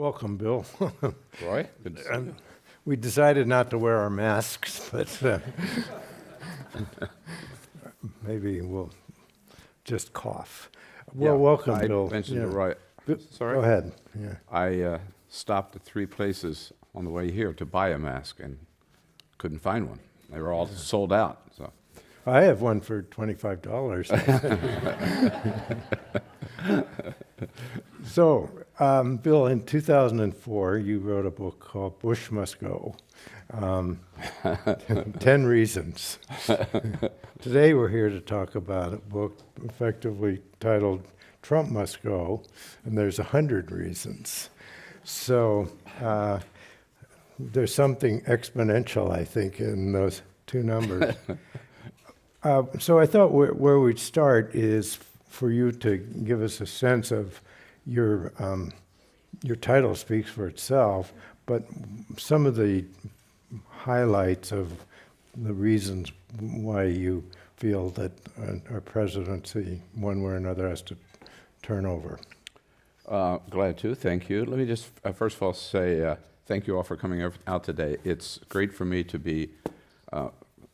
Welcome, Bill. Roy, good to see you. We decided not to wear our masks, but maybe we'll just cough. Well, welcome, I Bill. mentioned Yeah. to Roy. Sorry? Go ahead. Yeah. I stopped at 3 places on the way here to buy a mask and couldn't find one. They were all sold out. So I have one for $25. So, Bill, in 2004, you wrote a book called Bush Must Go. 10 Reasons. Today we're here to talk about a book effectively titled Trump Must Go, and there's 100 reasons. So there's something exponential, I think, in those two numbers. So I thought where we'd start is for you to give us a sense of your title speaks for itself, but some of the highlights of the reasons why you feel that our presidency, one way or another, has to turn over. glad to. Thank you. Let me just first of all say thank you all for coming out today. It's great for me to be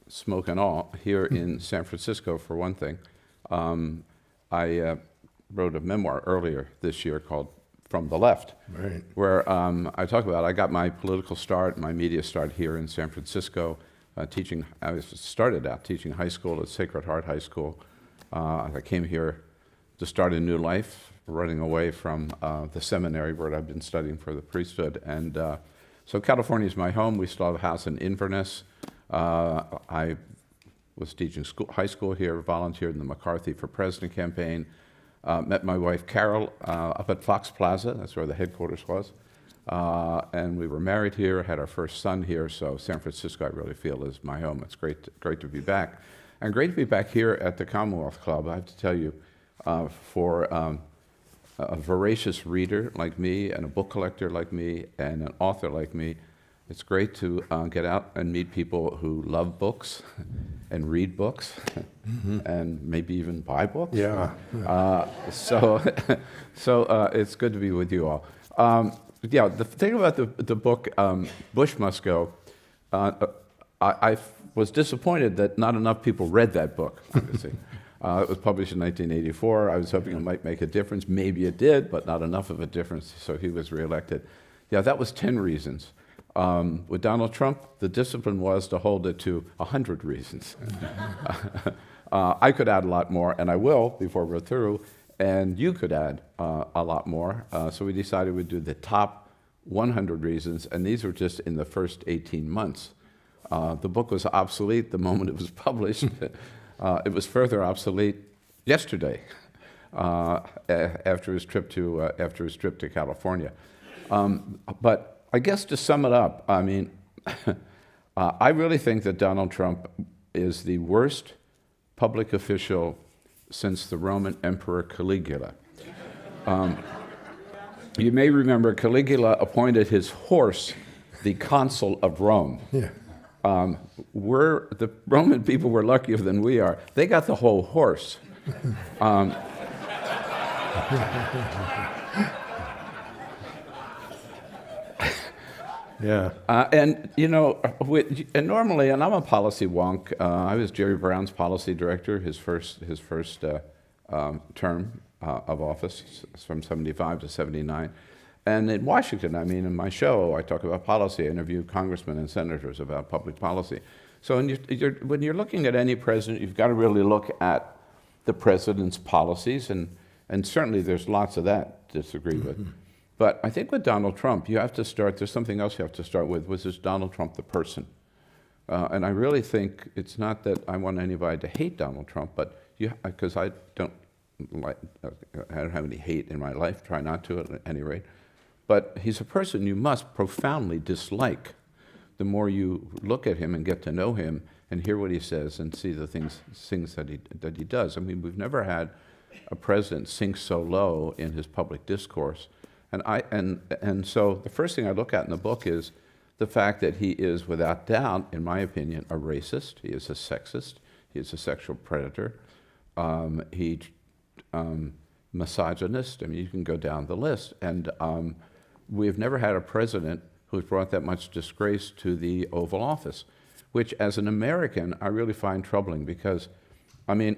smoke and all here in San Francisco, for one thing. I wrote a memoir earlier this year called From the Left, Right. where I talk about I got my political start, my media start here in San Francisco, teaching. I started out teaching high school at Sacred Heart High School. I came here to start a new life, running away from the seminary where I've been studying for the priesthood. And so California is my home. We still have a house in Inverness. I was teaching high school here, volunteered in the McCarthy for President campaign, met my wife Carol up at Fox Plaza, that's where the headquarters was, and we were married here, had our first son here, so San Francisco I really feel is my home. It's great to be back. And great to be back here at the Commonwealth Club. I have to tell you, for a voracious reader like me, and a book collector like me, and an author like me, it's great to get out and meet people who love books and read books and maybe even buy books. Yeah. So it's good to be with you all. Yeah, the thing about the book, Bush Must Go, I was disappointed that not enough people read that book, obviously. It was published in 1984. I was hoping it might make a difference. Maybe it did, but not enough of a difference, so he was reelected. Yeah, that was 10 reasons. With Donald Trump, the discipline was to hold it to 100 reasons. I could add a lot more, and I will before we're through, and you could add a lot more. So we decided we'd do the top 100 reasons, and these were just in the first 18 months. The book was obsolete the moment it was published. It was further obsolete yesterday after his trip to California. But I guess to sum it up, I mean, I really think that Donald Trump is the worst public official since the Roman Emperor Caligula. You may remember Caligula appointed his horse the consul of Rome. Yeah. The Roman people were luckier than we are. They got the whole horse. Yeah. And you know, and normally, and I'm a policy wonk. I was Jerry Brown's policy director, his first term of office, from '75 to '79. And in Washington, I mean, in my show, I talk about policy. I interview congressmen and senators about public policy. So when you're looking at any president, you've got to really look at the president's policies, and certainly there's lots of that to disagree with. But I think with Donald Trump, you have to start, there's something else you have to start with, which is Donald Trump the person. And I really think it's not that I want anybody to hate Donald Trump, but because I don't have any hate in my life, try not to at any rate. But he's a person you must profoundly dislike. The more you look at him and get to know him and hear what he says and see the things that he does. I mean, we've never had a president sink so low in his public discourse. And so the first thing I look at in the book is the fact that he is, without doubt, in my opinion, a racist. He is a sexist. He is a sexual predator. Misogynist. I mean, you can go down the list. And we have never had a president who's brought that much disgrace to the Oval Office, which as an American, I really find troubling because, I mean,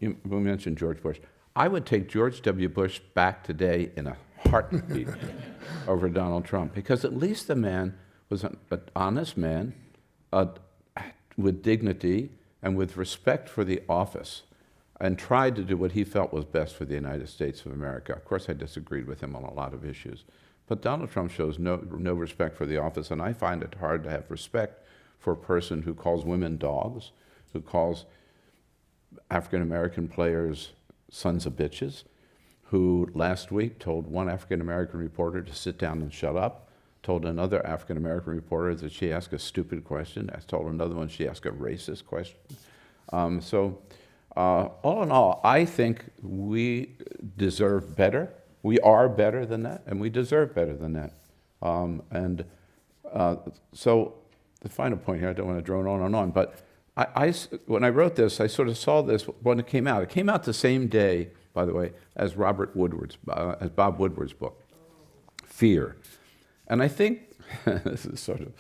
we mentioned George Bush. I would take George W. Bush back today in a heartbeat over Donald Trump, because at least the man was an honest man with dignity and with respect for the office, and tried to do what he felt was best for the United States of America. Of course, I disagreed with him on a lot of issues, but Donald Trump shows no respect for the office, and I find it hard to have respect for a person who calls women dogs, who calls African-American players sons of bitches, who last week told one African-American reporter to sit down and shut up, told another African-American reporter that she asked a stupid question, I told another one she asked a racist question. All in all, I think we deserve better. We are better than that, and we deserve better than that. So the final point here, I don't want to drone on and on, but when I wrote this, I sort of saw this when it came out. It came out the same day, by the way, as Bob Woodward's book, Fear. And I think, this is sort of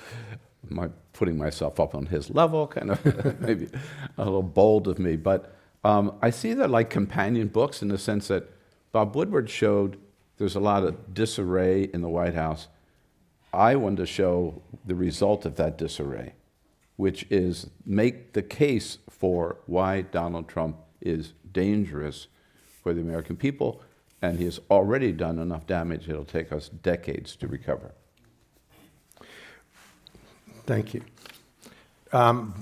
putting myself up on his level, kind of maybe a little bold of me, but I see that like companion books in the sense that Bob Woodward showed there's a lot of disarray in the White House. I wanted to show the result of that disarray, which is make the case for why Donald Trump is dangerous for the American people, and he has already done enough damage it'll take us decades to recover. Thank you. I'll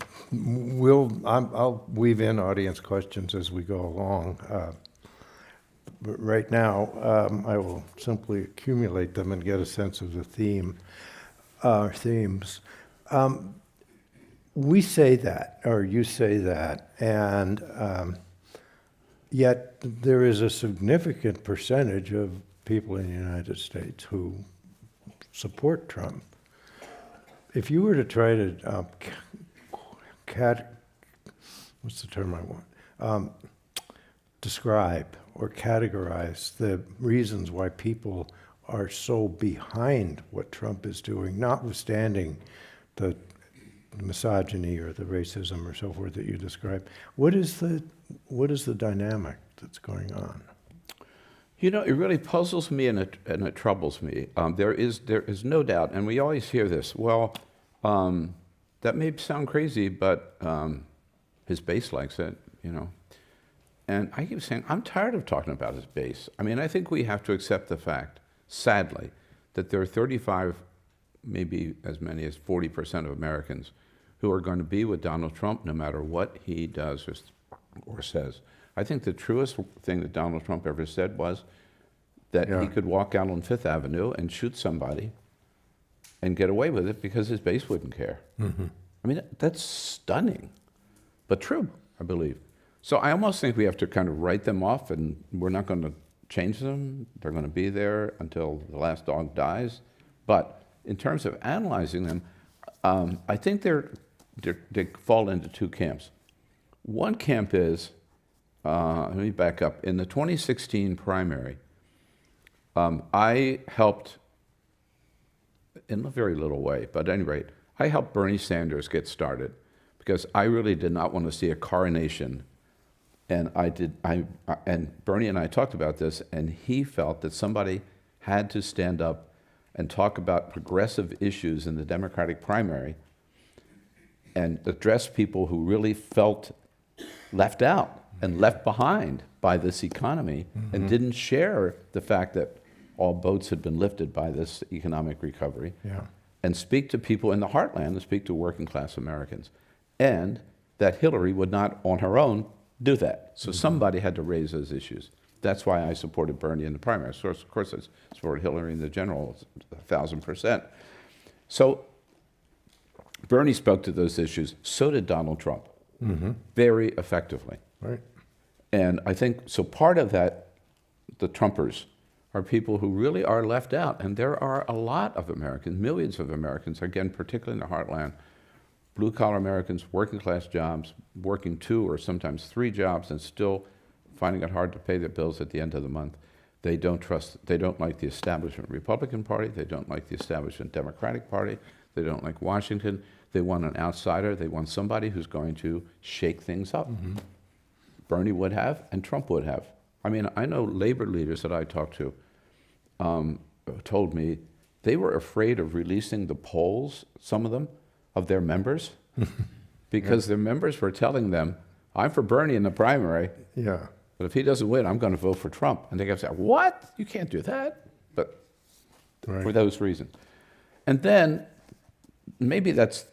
weave in audience questions as we go along. But right now, I will simply accumulate them and get a sense of the themes. We say that, or you say that, and yet there is a significant percentage of people in the United States who support Trump. If you were to try to what's the term I want? Describe or categorize the reasons why people are so behind what Trump is doing, notwithstanding the misogyny or the racism or so forth that you described. What is the dynamic that's going on? You know, it really puzzles me and it troubles me. There is no doubt, and we always hear this. Well, that may sound crazy, but his base likes it, you know. And I keep saying, I'm tired of talking about his base. I mean, I think we have to accept the fact, sadly, that there are 35, maybe as many as 40% of Americans who are going to be with Donald Trump no matter what he does or says. I think the truest thing that Donald Trump ever said was that he could walk out on Fifth Avenue and shoot somebody and get away with it because his base wouldn't care. Mm-hmm. I mean, that's stunning, but true, I believe. So I almost think we have to kind of write them off, and we're not going to change them. They're going to be there until the last dog dies. But in terms of analyzing them, I think they fall into two camps. One camp is, let me back up. In the 2016 primary, I helped, in a very little way, but at any rate, I helped Bernie Sanders get started because I really did not want to see a coronation. And and Bernie and I talked about this, and he felt that somebody had to stand up and talk about progressive issues in the Democratic primary and address people who really felt left out and left behind by this economy, and didn't share the fact that all boats had been lifted by this economic recovery, and speak to people in the heartland and speak to working class Americans. And that Hillary would not, on her own, do that. So somebody had to raise those issues. That's why I supported Bernie in the primary. So of course, I supported Hillary in the general 1,000%. So Bernie spoke to those issues. So did Donald Trump, very effectively. Right. And I think, so part of that, the Trumpers, are people who really are left out. And there are a lot of Americans, millions of Americans, again, particularly in the heartland, blue-collar Americans, working-class jobs, working 2 or sometimes 3 jobs and still finding it hard to pay their bills at the end of the month. They don't like the establishment Republican Party. They don't like the establishment Democratic Party. They don't like Washington. They want an outsider. They want somebody who's going to shake things up. Bernie would have, and Trump would have. I mean, I know labor leaders that I talked to told me they were afraid of releasing the polls, some of them, of their members, because their members were telling them, I'm for Bernie in the primary, Yeah. but if he doesn't win, I'm going to vote for Trump. And they kept saying, what? You can't do that. But for Right. those reasons. And then maybe that's,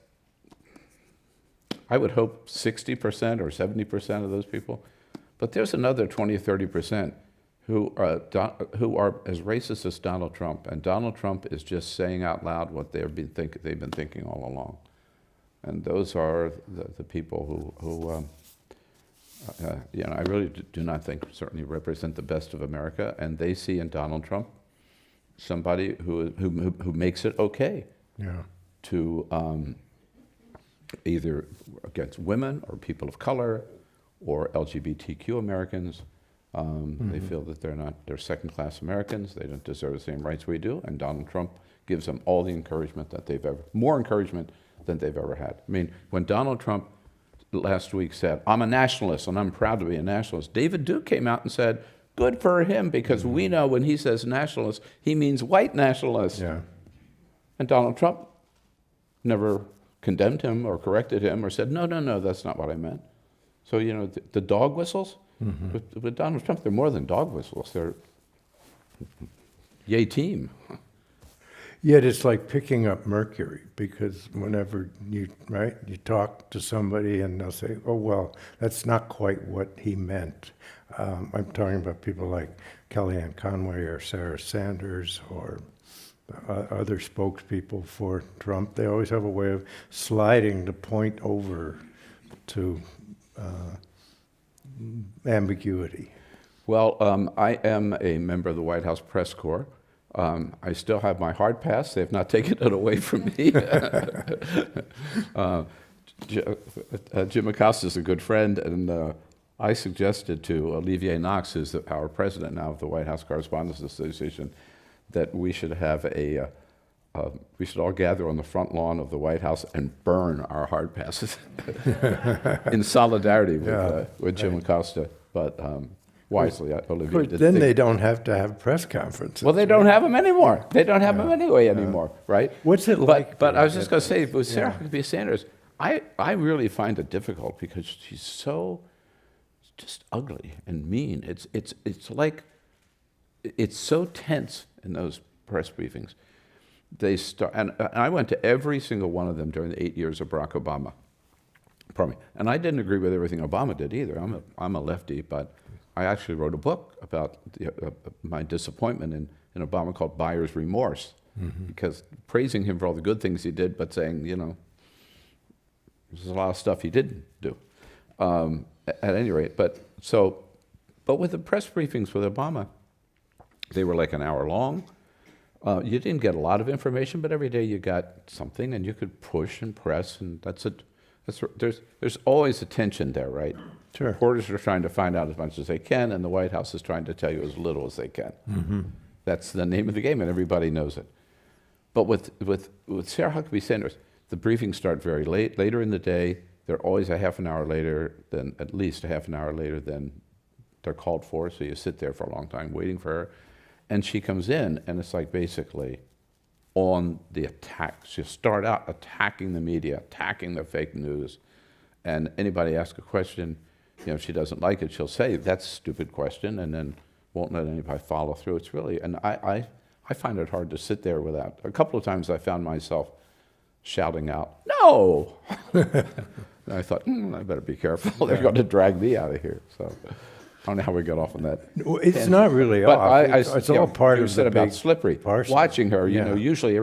I would hope 60% or 70% of those people. But there's another 20 or 30% who are as racist as Donald Trump. And Donald Trump is just saying out loud what they've been thinking all along. And those are the people who I really do not think certainly represent the best of America. And they see in Donald Trump somebody who makes it okay Yeah. to either against women or people of color or LGBTQ Americans. They feel that they're second-class Americans. They don't deserve the same rights we do. And Donald Trump gives them all the encouragement more encouragement than they've ever had. I mean, when Donald Trump last week said, I'm a nationalist and I'm proud to be a nationalist, David Duke came out and said, good for him, because we know when he says nationalist, he means white nationalist. Yeah. And Donald Trump never condemned him or corrected him or said, no, that's not what I meant. So, the dog whistles, with Donald Trump, they're more than dog whistles. They're yay team. Yet it's like picking up mercury, because whenever you talk to somebody and they'll say, oh, well, that's not quite what he meant. I'm talking about people like Kellyanne Conway or Sarah Sanders or other spokespeople for Trump. They always have a way of sliding the point over to ambiguity. Well, I am a member of the White House Press Corps. I still have my hard pass. They have not taken it away from me. Jim Acosta is a good friend, and I suggested to Olivier Knox, who's our president now of the White House Correspondents Association, that we should have we should all gather on the front lawn of the White House and burn our hard passes in solidarity with Jim Acosta. But wisely, Olivier did. Then they don't have to have press conferences. Well, they don't have them anymore. They don't have them anyway anymore, right? What's it like? But I was just going to say, with Sarah Huckabee Sanders, I really find it difficult because she's so just ugly and mean. It's like, it's so tense in those press briefings. They start, and I went to every single one of them during the 8 years of Barack Obama. Pardon me. And I didn't agree with everything Obama did either. I'm a lefty, but I actually wrote a book about my disappointment in Obama called Buyer's Remorse, because praising him for all the good things he did, but saying, there's a lot of stuff he didn't do. At any rate, but with the press briefings with Obama, they were like an hour long. You didn't get a lot of information, but every day you got something, and you could push and press, and that's it. There's always a tension there, right? Sure. Reporters are trying to find out as much as they can, and the White House is trying to tell you as little as they can. That's the name of the game, and everybody knows it. But with Sarah Huckabee Sanders, the briefings start very late, later in the day. They're always at least a half an hour later than they're called for, so you sit there for a long time waiting for her. And she comes in, and it's like basically on the attack. She'll start out attacking the media, attacking the fake news. And anybody asks a question, she doesn't like it, she'll say, that's a stupid question, and then won't let anybody follow through. It's really, and I find it hard to sit there without. A couple of times I found myself shouting out, no! And I thought, I better be careful. They're going to drag me out of here. So I don't know how we got off on that. It's not really But off. It's all part you of said the about big slippery. parcel. Watching her, Yeah. usually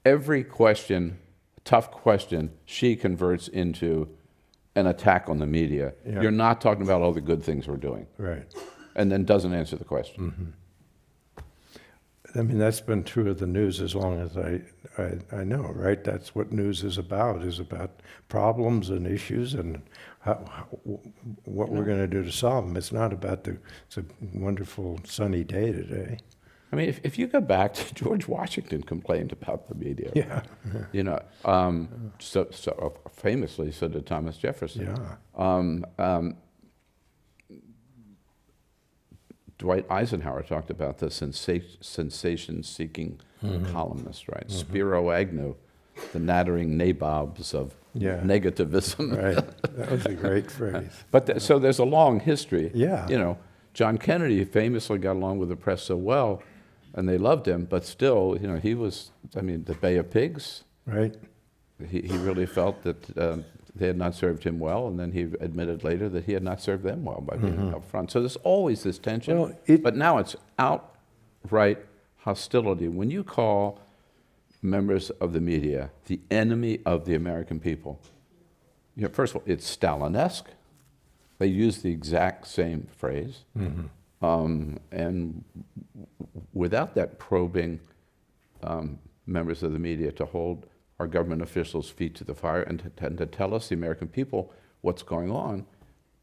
every question, tough question, she converts into an attack on the media. Yeah. You're not talking about all the good things we're doing, Right. and then doesn't answer the question. I mean, that's been true of the news as long as I know, right? That's what news is about problems and issues and what we're going to do to solve them. It's not about it's a wonderful sunny day today. I mean, if you go back to George Washington complained about the media. Yeah. You know, so famously, so did Thomas Jefferson. Yeah. Dwight Eisenhower talked about the sensation-seeking columnist, right? Spiro Agnew, the nattering nabobs of Yeah. negativism. Right. That was a great phrase. But so there's a long history. Yeah. You know, John Kennedy famously got along with the press so well, and they loved him, but still, you know, he was, I mean, the Bay of Pigs, Right. he really felt that they had not served him well, and then he admitted later that he had not served them well by being up front. So there's always this tension, Well, but now it's outright hostility. When you call members of the media the enemy of the American people, you know, first of all, it's Stalinesque. They use the exact same phrase. And without that probing members of the media to hold our government officials' feet to the fire and to tell us, the American people, what's going on,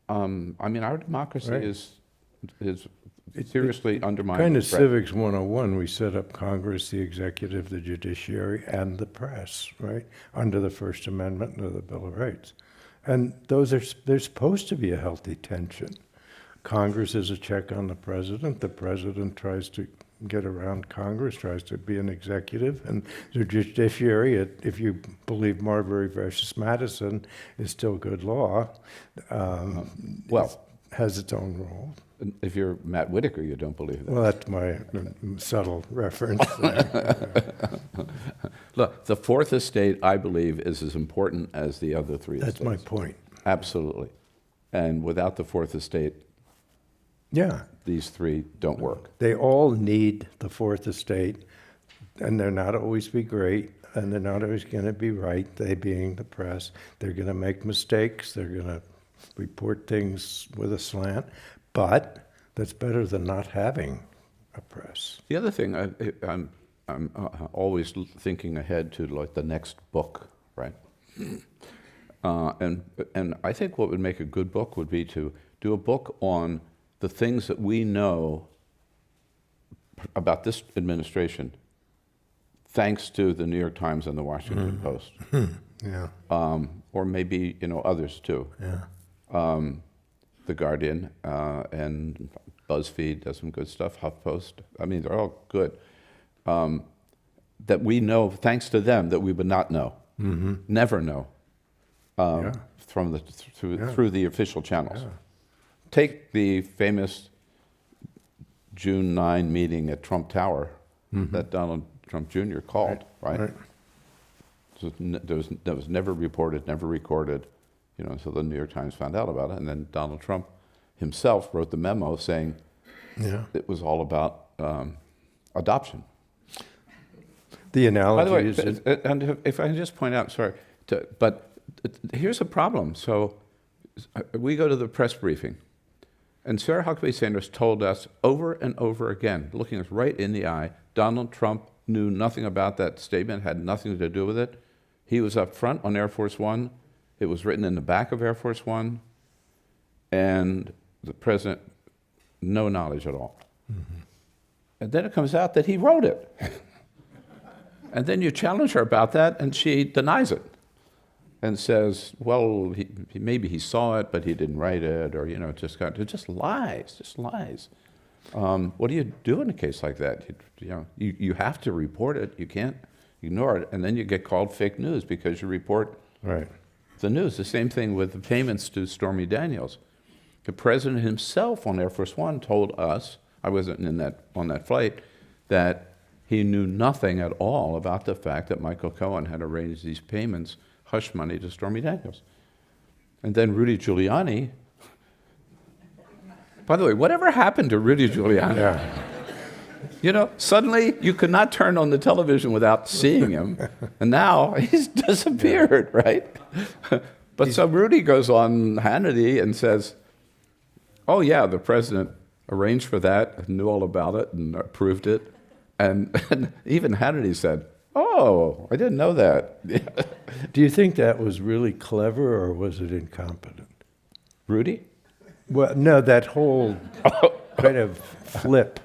I mean, our democracy Right. is seriously undermined. Kind of and threatened. Civics 101, we set up Congress, the executive, the judiciary, and the press, right? Under the First Amendment of the Bill of Rights. And there's supposed to be a healthy tension. Congress is a check on the president. The president tries to get around Congress, tries to be an executive. And the judiciary, if you believe Marbury versus Madison, is still good law. Well, has its own role. if you're Matt Whitaker, you don't believe that. Well, that's my subtle reference there. Look, the Fourth Estate, I believe, is as important as the other three That's estates. my point. Absolutely. And without the Fourth Estate, Yeah. these three don't work. They all need the Fourth Estate, and they're not always be great, and they're not always going to be right, they being the press. They're going to make mistakes, they're going to report things with a slant, but that's better than not having a press. The other thing, I'm always thinking ahead to like the next book, right? And I think what would make a good book would be to do a book on the things that we know about this administration, thanks to the New York Times and the Washington Post, Yeah, or maybe others too. yeah. The Guardian and BuzzFeed does some good stuff. HuffPost. I mean, they're all good. That we know, thanks to them, that we would not know, never know, Yeah. through the official channels. Yeah. Take the famous June 9 meeting at Trump Tower that Donald Trump Jr. called, right? So that was never reported, never recorded, until the New York Times found out about it. And then Donald Trump himself wrote the memo saying Yeah. it was all about adoption. The By analogy the way, is, and if I can just point out, sorry, but here's a problem. So we go to the press briefing, and Sarah Huckabee Sanders told us over and over again, looking us right in the eye, Donald Trump knew nothing about that statement, had nothing to do with it. He was up front on Air Force One. It was written in the back of Air Force One, and the president, no knowledge at all. And then it comes out that he wrote it. And then you challenge her about that, and she denies it and says, well, maybe he saw it, but he didn't write it, or, it just lies. What do you do in a case like that? You have to report it. You can't ignore it. And then you get called fake news because you report right. the news. The same thing with the payments to Stormy Daniels. The president himself on Air Force One told us, I wasn't on that flight, that he knew nothing at all about the fact that Michael Cohen had arranged these payments, hush money, to Stormy Daniels. And then Rudy Giuliani, by the way, whatever happened to Rudy Giuliani? Yeah. Suddenly you could not turn on the television without seeing him, and now he's disappeared, right? But so Rudy goes on Hannity and says, oh yeah, the president arranged for that, knew all about it, and approved it. And even Hannity said, "Oh, I didn't know that." Do you think that was really clever or was it incompetent? Rudy? Well, no, that whole kind of flip,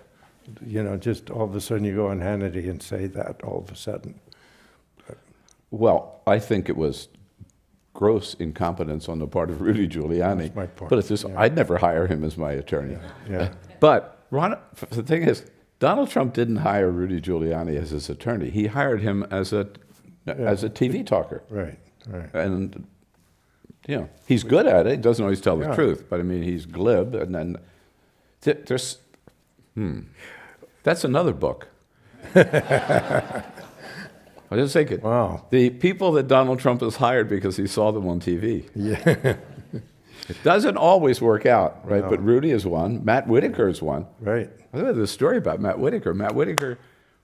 just all of a sudden you go on Hannity and say that all of a sudden. Well, I think it was gross incompetence on the part of Rudy Giuliani. That's my point. But it's just, Yeah. I'd never hire him as my attorney. Yeah. But the thing is, Donald Trump didn't hire Rudy Giuliani as his attorney. He hired him as a TV talker. Right, right. And he's good at it. He doesn't always tell the Yeah. truth, but I mean, he's glib. And then that's another book. I was just thinking, Wow. the people that Donald Trump has hired because he saw them on TV. Yeah, It doesn't always work out, right? No. But Rudy is one. Matt Whitaker is one. right. I think there's a story about Matt Whitaker. Matt Whitaker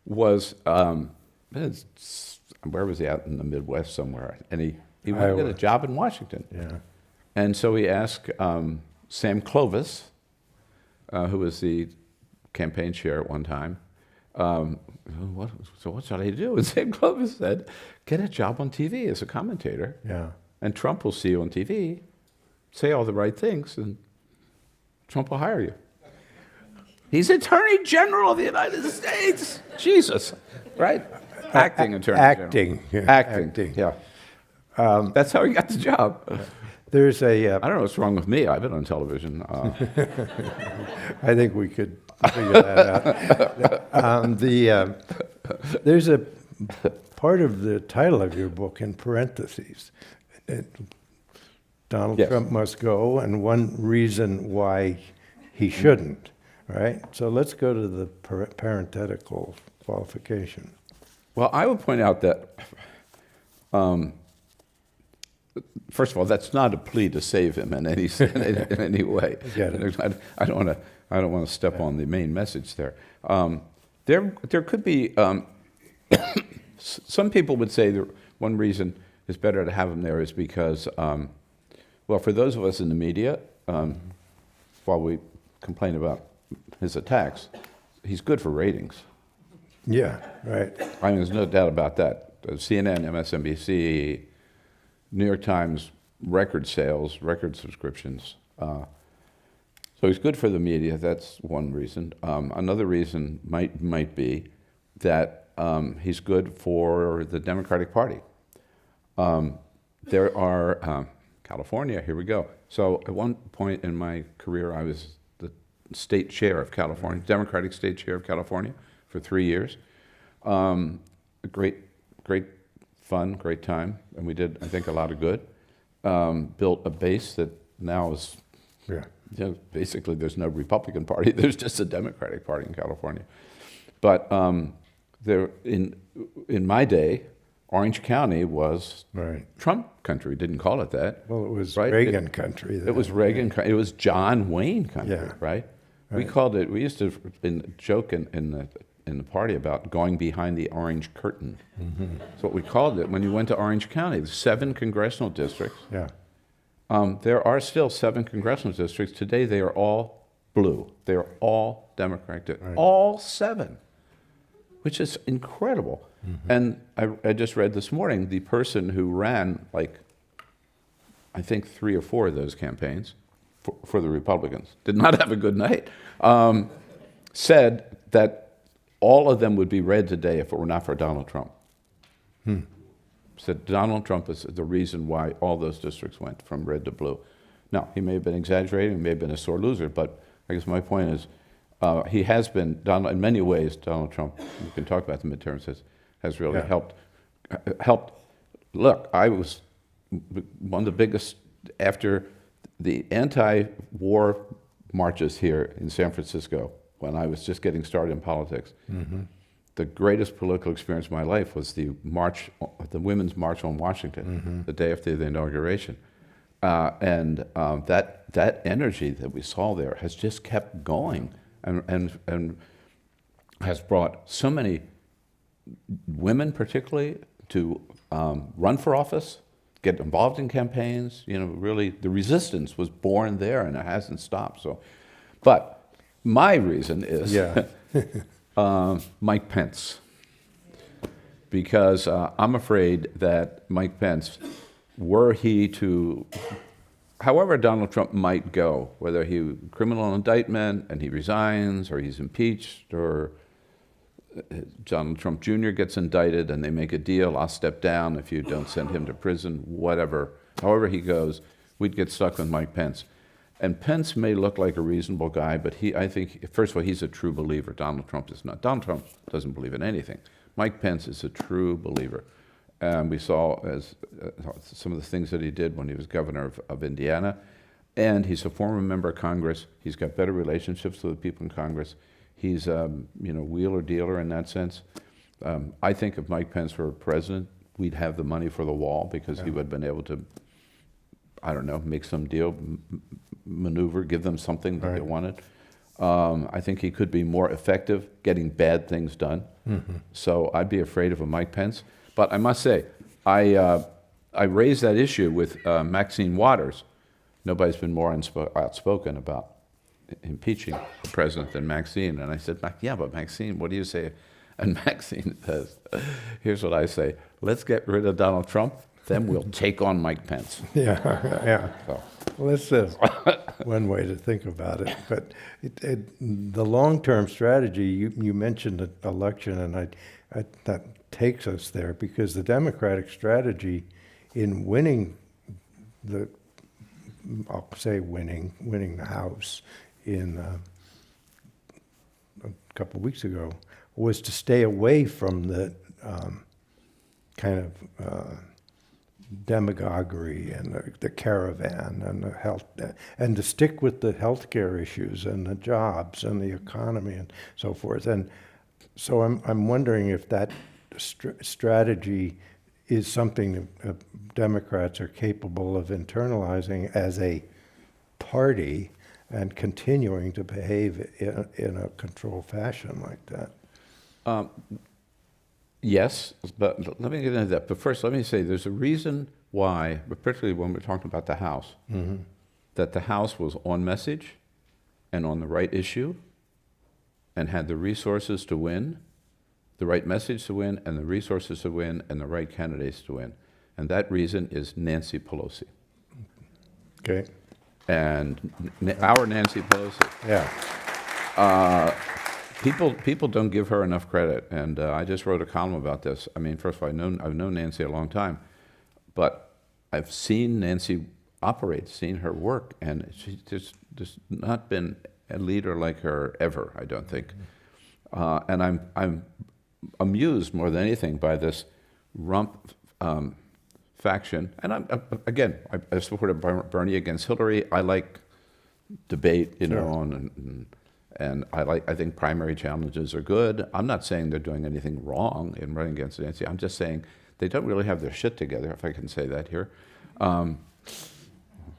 was, where was he out in the Midwest somewhere? And he wanted to get Iowa. a job in Washington. Yeah. And so he asked Sam Clovis, who was the campaign chair at one time, what should I do? And Sam Clovis said, get a job on TV as a commentator, Yeah. and Trump will see you on TV, say all the right things, and Trump will hire you. He's Attorney General of the United States. Jesus, right? Acting Attorney Acting, General. yeah, Acting, acting. yeah. That's how he got the job. There's a, I don't know what's wrong with me. I've been on television. I think we could figure that out. There's a part of the title of your book in parentheses. Donald Yes. Trump must go, and one reason why he shouldn't, right? So let's go to the parenthetical qualification. Well, I would point out that, first of all, that's not a plea to save him in any way. Get it. I don't want to step on the main message there. There could be some people would say that one reason it's better to have him there is because, well, for those of us in the media, while we complain about his attacks, he's good for ratings. Yeah, right. I mean, there's no doubt about that. CNN, MSNBC, New York Times, record sales, record subscriptions. So he's good for the media. That's one reason. Another reason might be that he's good for the Democratic Party. There are California. Here we go. So at one point in my career, I was the state chair of California, Democratic state chair of California, for 3 years. Great fun, great time, and we did, I think, a lot of good. Built a base that now is, Yeah. basically there's no Republican Party, there's just a Democratic Party in California. But there, in my day, Orange County was Right. Trump country, didn't call it that. Well, it was Right? Reagan country. It was Reagan. It was John Wayne country, Yeah. right? We Right. called it. We used to joke in the party about going behind the orange curtain. Mm-hmm. That's what we called it when you went to Orange County. There's 7 congressional districts. Yeah. There are still 7 congressional districts. Today they are all blue. They are all Democratic. Right. All 7, which is incredible. Mm-hmm. And I just read this morning the person who ran, like, I think 3 or 4 of those campaigns for the Republicans, did not have a good night, said that all of them would be red today if it were not for Donald Trump. Said Donald Trump is the reason why all those districts went from red to blue. Now, he may have been exaggerating, he may have been a sore loser, but I guess my point is he has been, in many ways, Donald Trump, we can talk about the midterms, has really Yeah. helped. Look, I was one of the biggest, after the anti-war marches here in San Francisco, when I was just getting started in politics, the greatest political experience of my life was the Women's March on Washington, the day after the inauguration. That energy that we saw there has just kept going and has brought so many women particularly to run for office, get involved in campaigns. Really the resistance was born there and it hasn't stopped. So, but my reason is Yeah. Mike Pence, because I'm afraid that Mike Pence, were he to, however Donald Trump might go, whether he criminal indictment and he resigns, or he's impeached, or Donald Trump Jr. gets indicted and they make a deal, I'll step down if you don't send him to prison, whatever. However he goes, we'd get stuck with Mike Pence. And Pence may look like a reasonable guy, but I think, first of all, he's a true believer. Donald Trump is not. Donald Trump doesn't believe in anything. Mike Pence is a true believer. And we saw as some of the things that he did when he was governor of Indiana. And he's a former member of Congress. He's got better relationships with the people in Congress. He's wheeler dealer in that sense. I think if Mike Pence were president, we'd have the money for the wall because he would have been able to, I don't know, make some deal, maneuver, give them something that they wanted. I think he could be more effective getting bad things done. So I'd be afraid of a Mike Pence. But I must say, I raised that issue with Maxine Waters. Nobody's been more outspoken about impeaching the president than Maxine. And I said, yeah, but Maxine, what do you say? And Maxine says, here's what I say, let's get rid of Donald Trump, then we'll take on Mike Pence. Yeah. So. Well, that's one way to think about it. But the long-term strategy, you mentioned the election, and that takes us there, because the Democratic strategy in winning I'll say winning the House in a couple of weeks ago, was to stay away from the kind of demagoguery and the caravan and the health, and to stick with the healthcare issues and the jobs and the economy and so forth. And so I'm wondering if that strategy is something that Democrats are capable of internalizing as a party and continuing to behave in a controlled fashion like that. Yes, but let me get into that. But first, let me say there's a reason why, particularly when we're talking about the House, that the House was on message and on the right issue and had the resources to win, the right message to win, and the resources to win, and the right candidates to win. And that reason is Nancy Pelosi. Okay. And our Nancy Pelosi. Yeah. People don't give her enough credit, and I just wrote a column about this. I mean, first of all, I've known Nancy a long time, but I've seen Nancy operate, seen her work, and she's just not been a leader like her ever, I don't think. And I'm amused more than anything by this rump faction. And I supported Bernie against Hillary. I like debate, and I think primary challenges are good. I'm not saying they're doing anything wrong in running against Nancy. I'm just saying they don't really have their shit together, if I can say that here. On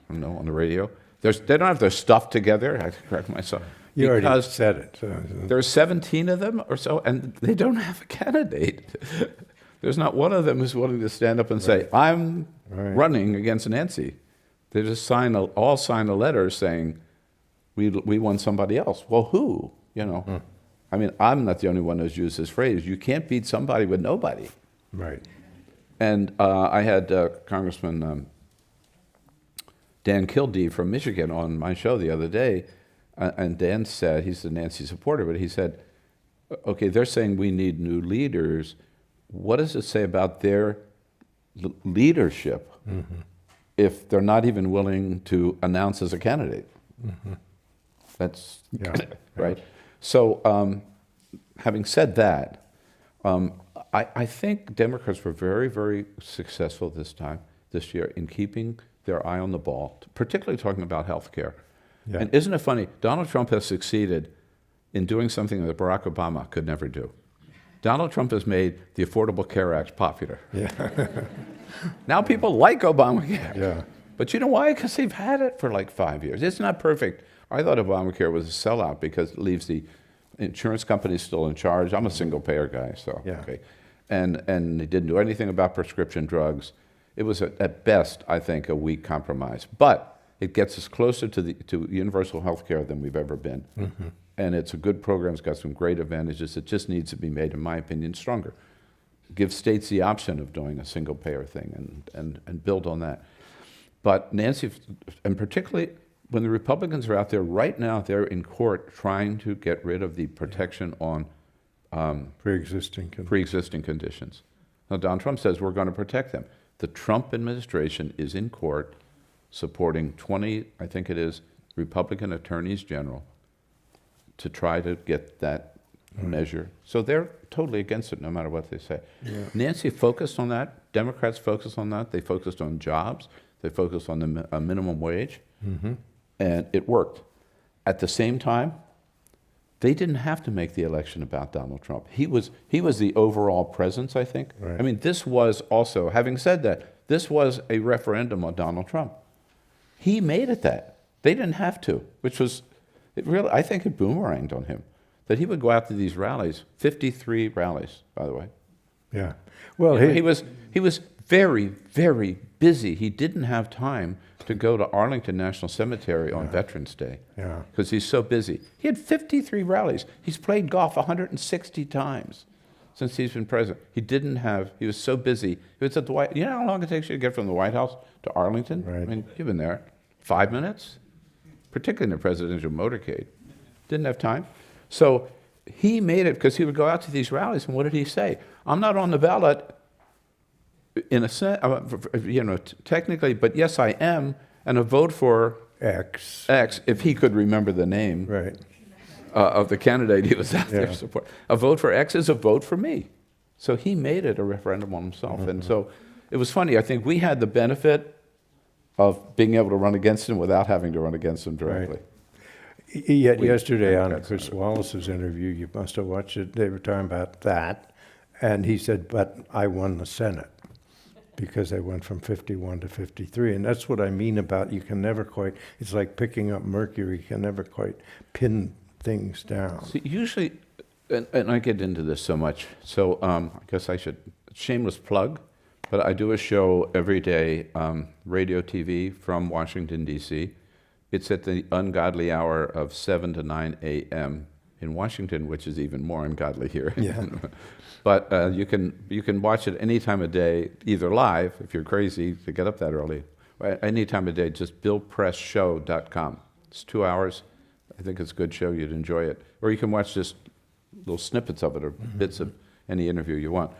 the radio. They don't have their stuff together. I correct myself. You already said it. So. There's 17 of them or so, and they don't have a candidate. There's not one of them who's willing to stand up and say, I'm running against Nancy. They just all sign a letter saying, we want somebody else. Well, who? I mean, I'm not the only one who's used this phrase. You can't beat somebody with nobody. Right. And I had Congressman Dan Kildee from Michigan on my show the other day, and Dan said, he's a Nancy supporter, but he said, okay, they're saying we need new leaders. What does it say about their leadership if they're not even willing to announce as a candidate? That's right. So having said that, I think Democrats were very, very successful this year in keeping their eye on the ball, particularly talking about health care. Yeah. And isn't it funny? Donald Trump has succeeded in doing something that Barack Obama could never do. Donald Trump has made the Affordable Care Act popular. Yeah. Now people like Obamacare. Yeah. But you know why? Because they've had it for like 5 years. It's not perfect. I thought Obamacare was a sellout because it leaves the insurance companies still in charge. I'm a single payer guy, so okay. And they didn't do anything about prescription drugs. It was at best, I think, a weak compromise. But it gets us closer to universal health care than we've ever been. and it's a good program. It's got some great advantages. It just needs to be made, in my opinion, stronger. Give states the option of doing a single-payer thing and build on that. But Nancy, and particularly when the Republicans are out there right now, they're in court trying to get rid of the protection on Pre-existing. pre-existing conditions. Now, Donald Trump says we're going to protect them. The Trump administration is in court supporting 20, I think it is, Republican attorneys general to try to get that measure. So they're totally against it no matter what they say. Yeah. Nancy focused on that. Democrats focused on that. They focused on jobs. They focused on the minimum wage. Mm-hmm. And it worked. At the same time, they didn't have to make the election about Donald Trump. He was the overall presence, I think. Right. I mean, this was also, having said that, this was a referendum on Donald Trump. He made it that. They didn't have to, which was, it really, I think it boomeranged on him. That he would go out to these rallies, 53 rallies, by the way. Yeah. Well, He was very, very busy. He didn't have time to go to Arlington National Cemetery on Veterans Day Yeah. because he's so busy. He had 53 rallies. He's played golf 160 times since he's been president. He was so busy. He was at the White, you know how long it takes you to get from the White House to Arlington? Right. I mean, you've been there 5 minutes, particularly in the presidential motorcade. Didn't have time. So he made it because he would go out to these rallies, and what did he say? I'm not on the ballot in a sense, technically, but yes, I am, and a vote for X. X, if he could remember the name Right. of the candidate he was out there Yeah. support. A vote for X is a vote for me. So he made it a referendum on himself. And so it was funny. I think we had the benefit of being able to run against him without having to run against him directly. Yet yesterday on Democrats Chris Wallace's interview, you must have watched it, they were talking about that, and he said, but I won the Senate because I went from 51 to 53. And that's what I mean about you can never quite, it's like picking up mercury, you can never quite pin things down. See, usually, and I get into this so much, so I guess I should, shameless plug, but I do a show every day, radio TV from Washington, D.C. It's at the ungodly hour of 7 to 9 a.m. in Washington, which is even more ungodly here. Yeah. But you can watch it any time of day, either live, if you're crazy to get up that early, or any time of day, just BillPressShow.com. It's 2 hours. I think it's a good show. You'd enjoy it. Or you can watch just little snippets of it or bits of any interview you want.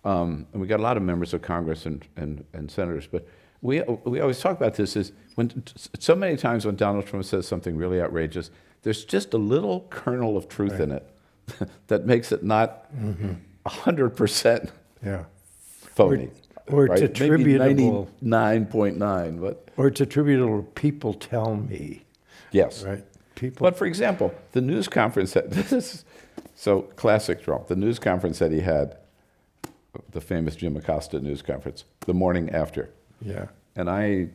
And we got a lot of members of Congress and senators. But we always talk about this is when so many times when Donald Trump says something really outrageous, there's just a little kernel of truth in it that makes it not 100% Yeah. phony. Or it's right? attributable. Maybe 99.9, but Or it's attributable to people tell me, yes. right? People. But for example, the news conference that this is so classic Trump. The news conference that he had, the famous Jim Acosta news conference, the morning after, Yeah. and I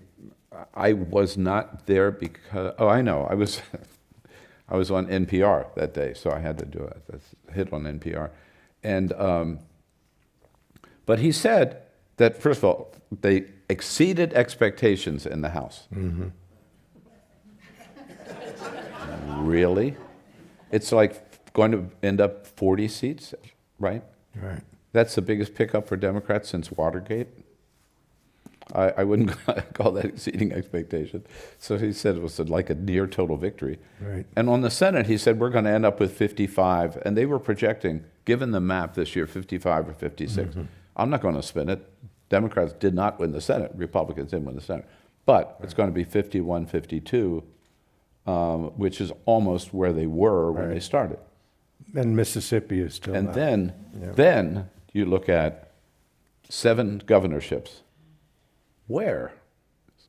was not there because I know I was I was on NPR that day, so I had to do a hit on NPR, and but he said that first of all they exceeded expectations in the House. Mm-hmm. Really? It's like going to end up 40 seats, right? Right. That's the biggest pickup for Democrats since Watergate. I wouldn't call that exceeding expectation. So he said it was like a near total victory. Right. And on the Senate, he said we're going to end up with 55. And they were projecting, given the map this year, 55 or 56. I'm not going to spin it. Democrats did not win the Senate. Republicans didn't win the Senate. But it's going to be 51, 52, which is almost where they were when they started. And Mississippi is still And not. then you look at 7 governorships. Where?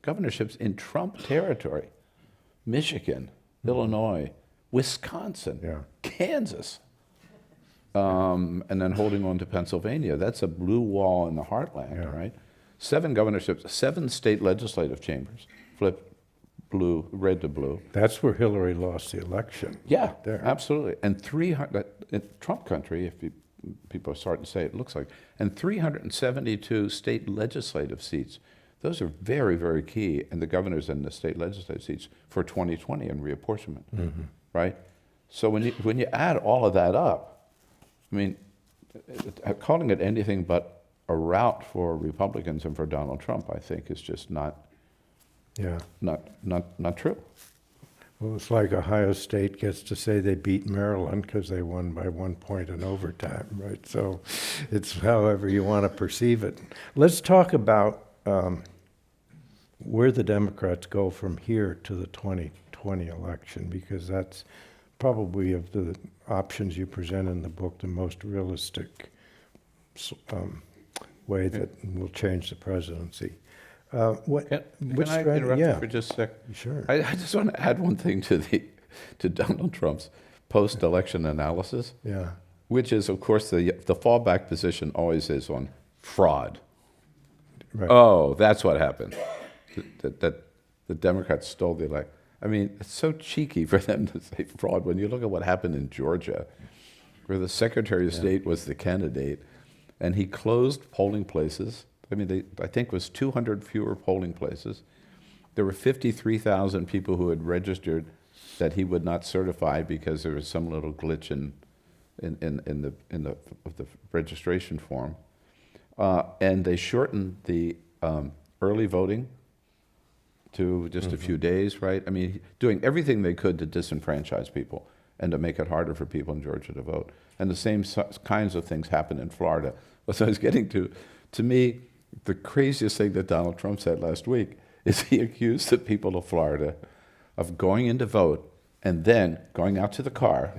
Governorships in Trump territory. Michigan, Illinois, Wisconsin, Yeah. Kansas, and then holding on to Pennsylvania. That's a blue wall in the heartland, Yeah. right? 7 governorships, 7 state legislative chambers, flip blue, red to blue. That's where Hillary lost the election. Yeah, There. absolutely. And 300, in Trump country, if people are starting to say it looks like, and 372 state legislative seats. Those are very, very key, and the governors and the state legislative seats for 2020 and reapportionment, right? So when you add all of that up, I mean, calling it anything but a rout for Republicans and for Donald Trump, I think, is just not Yeah. not true. Well, it's like Ohio State gets to say they beat Maryland because they won by 1 point in overtime, right? So it's however you want to perceive it. Let's talk about where the Democrats go from here to the 2020 election, because that's probably, of the options you present in the book, the most realistic way that will change the presidency. Which Can I strategy? interrupt you Yeah, for just a sec? sure. I just want to add one thing to Donald Trump's post-election analysis, Yeah, which is, of course, the fallback position always is on fraud. right. Oh, that's what happened. That the Democrats stole the election. I mean, it's so cheeky for them to say fraud when you look at what happened in Georgia, where the Secretary of State was the candidate, and he closed polling places. I mean, I think it was 200 fewer polling places. There were 53,000 people who had registered that he would not certify because there was some little glitch in the registration form, and they shortened the early voting to just a few days, right? I mean, doing everything they could to disenfranchise people and to make it harder for people in Georgia to vote. And the same kinds of things happened in Florida. What I was getting to me, the craziest thing that Donald Trump said last week is he accused the people of Florida of going in to vote and then going out to the car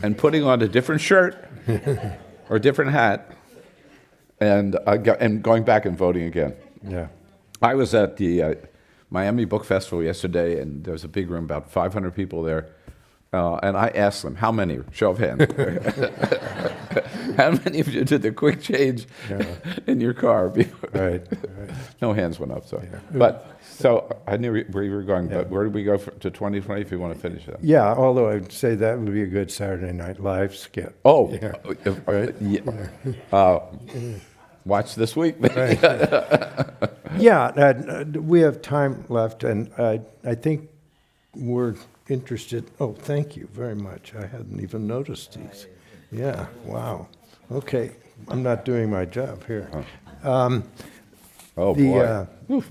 and putting on a different shirt or a different hat and going back and voting again. Yeah. I was at the Miami Book Festival yesterday, and there was a big room, about 500 people there. And I asked them, how many? Show of hands. How many of you did the quick change in your car? Right. No hands went up. So, Yeah. but so I knew where you were going. But where did we go to 2020? If you want to finish that. Yeah, although I'd say that would be a good Saturday Night Live skit. Oh, Yeah. right. Watch this week. Yeah, we have time left, and I think we're interested. Oh, thank you very much. I hadn't even noticed these. Yeah, wow. Okay, I'm not doing my job here. Oh The, boy.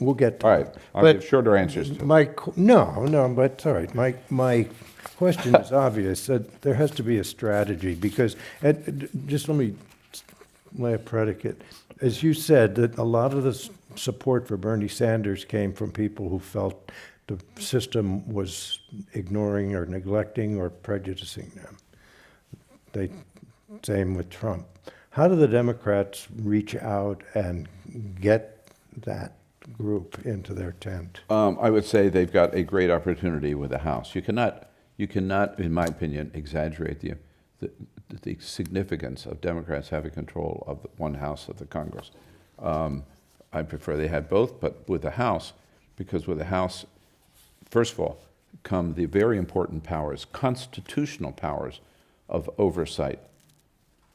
we'll get to All right. it. I'll But give shorter answers to. No, but it's all right. My question is obvious. There has to be a strategy, because just let me lay a predicate. As you said, that a lot of the support for Bernie Sanders came from people who felt the system was ignoring or neglecting or prejudicing them. Same with Trump. How do the Democrats reach out and get that group into their tent? I would say they've got a great opportunity with the House. You cannot, in my opinion, exaggerate the significance of Democrats having control of the one house of the Congress. I prefer they had both, but with the House, because with the House, first of all, come the very important powers, constitutional powers of oversight.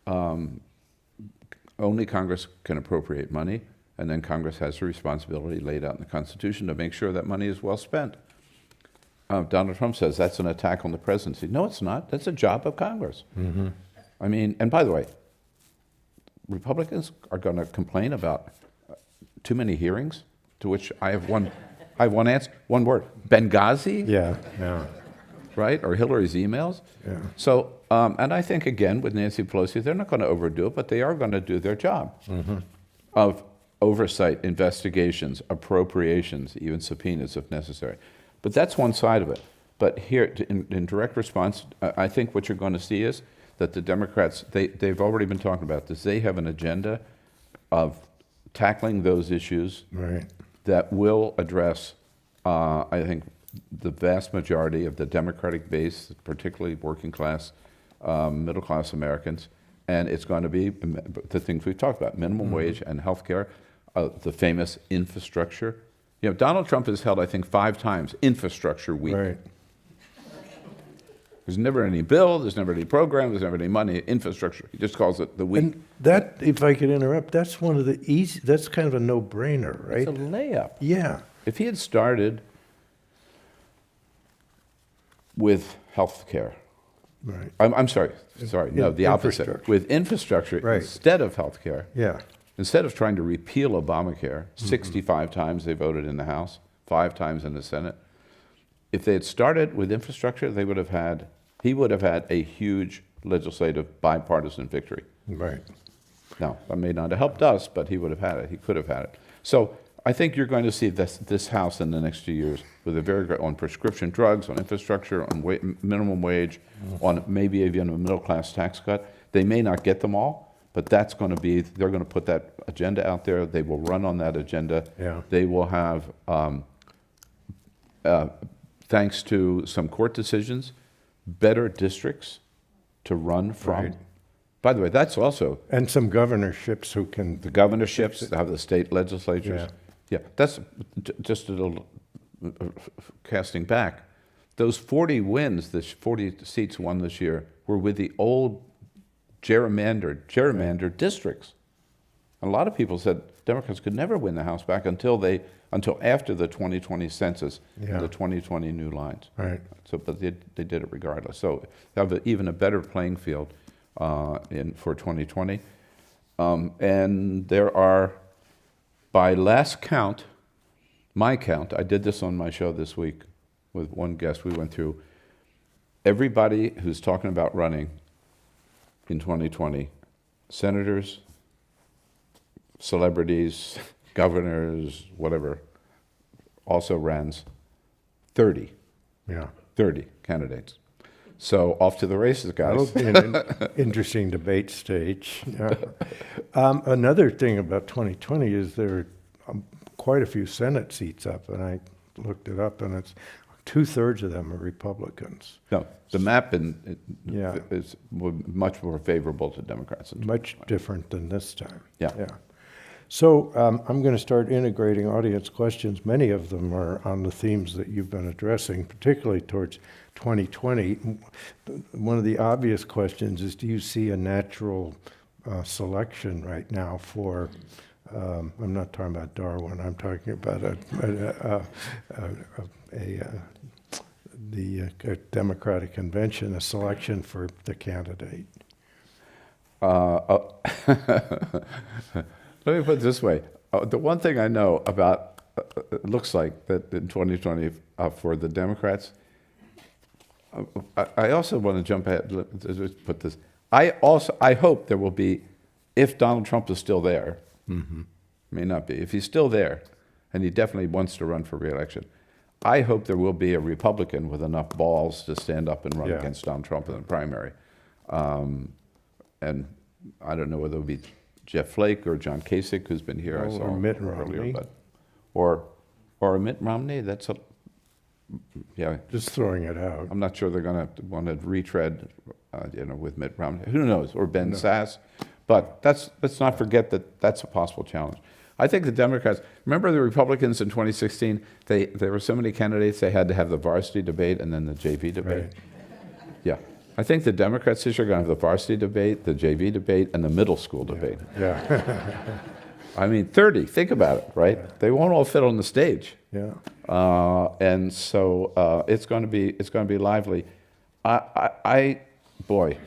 Only Congress can appropriate money, and then Congress has a responsibility laid out in the Constitution to make sure that money is well spent. Donald Trump says that's an attack on the presidency. No, it's not. That's a job of Congress. Mm-hmm. I mean, and by the way, Republicans are going to complain about too many hearings, to which I have one answer, one word: Benghazi, Yeah. right, or Hillary's emails. Yeah. So, and I think again with Nancy Pelosi, they're not going to overdo it, but they are going to do their job of oversight, investigations, appropriations, even subpoenas if necessary. But that's one side of it. But here, in direct response, I think what you're going to see is that the Democrats, they've already been talking about this. They have an agenda of tackling those issues Right. that will address, I think, the vast majority of the Democratic base, particularly working class, middle class Americans. And it's going to be the things we've talked about: minimum wage and health care, the famous infrastructure. You know, Donald Trump has held, I think, 5 times Infrastructure Week. Right. There's never any bill, there's never any program, there's never any money. Infrastructure. He just calls it the week. And that, if I could interrupt, that's one of the easy. That's kind of a no-brainer, right? It's a layup. Yeah. If he had started with health care. Right. I'm sorry, no, the opposite. Infrastructure. With infrastructure Right. instead of health care. Yeah. Instead of trying to repeal Obamacare, Mm-hmm. 65 times they voted in the House, 5 times in the Senate. If they had started with infrastructure, he would have had a huge legislative bipartisan victory. Right. Now, that may not have helped us, but he would have had it. He could have had it. So I think you're going to see this House in the next 2 years with a very great, on prescription drugs, on infrastructure, on minimum wage, on maybe even a middle-class tax cut. They may not get them all, but that's going to be, they're going to put that agenda out there. They will run on that agenda. Yeah. They will have, thanks to some court decisions, better districts to run from. Right. By the way, that's also And some governorships who can, the governorships, they have the state legislatures. Yeah. Yeah, that's just a little casting back. Those 40 wins, the 40 seats won this year, were with the old gerrymandered districts. A lot of people said Democrats could never win the House back until after the 2020 census Yeah. and the 2020 new lines. right. So, but they did it regardless. So they have even a better playing field for 2020. And there are, by last count, my count, I did this on my show this week with one guest, we went through everybody who's talking about running in 2020, senators, celebrities, governors, whatever, also runs 30 Yeah. candidates. So off to the races, That'll guys. be an interesting debate stage. Yeah. Another thing about 2020 is there are quite a few Senate seats up, and I looked it up, and it's 2/3 of them are Republicans. No, the map Yeah. is much more favorable to Democrats. in Much 2020. different than this time. Yeah. Yeah. So I'm going to start integrating audience questions. Many of them are on the themes that you've been addressing, particularly towards 2020. One of the obvious questions is, do you see a natural selection right now for, I'm not talking about Darwin, I'm talking about the Democratic Convention, a selection for the candidate? Let me put it this way. The one thing I know about, it looks like that in 2020 for the Democrats, I also want to jump ahead, let's put this. I hope there will be, if Donald Trump is still there, may not be, if he's still there, and he definitely wants to run for re-election, I hope there will be a Republican with enough balls to stand up and run Yeah. against Donald Trump in the primary. And I don't know whether it would be Jeff Flake or John Kasich, who's been here, I Oh, saw or Mitt earlier, Romney. but, or Mitt Romney, yeah, Just throwing it out. I'm not sure they're going to want to retread, with Mitt Romney. Who knows? Or Ben Sass. But let's not forget that that's a possible challenge. I think the Democrats, remember the Republicans in 2016? There were so many candidates, they had to have the varsity debate and then the JV debate. Right. Yeah. I think the Democrats this year are going to have the varsity debate, the JV debate, and the middle school debate. Yeah. I mean, 30, think about it, right? Yeah. They won't all fit on the stage. Yeah. And so it's going to be lively. Boy,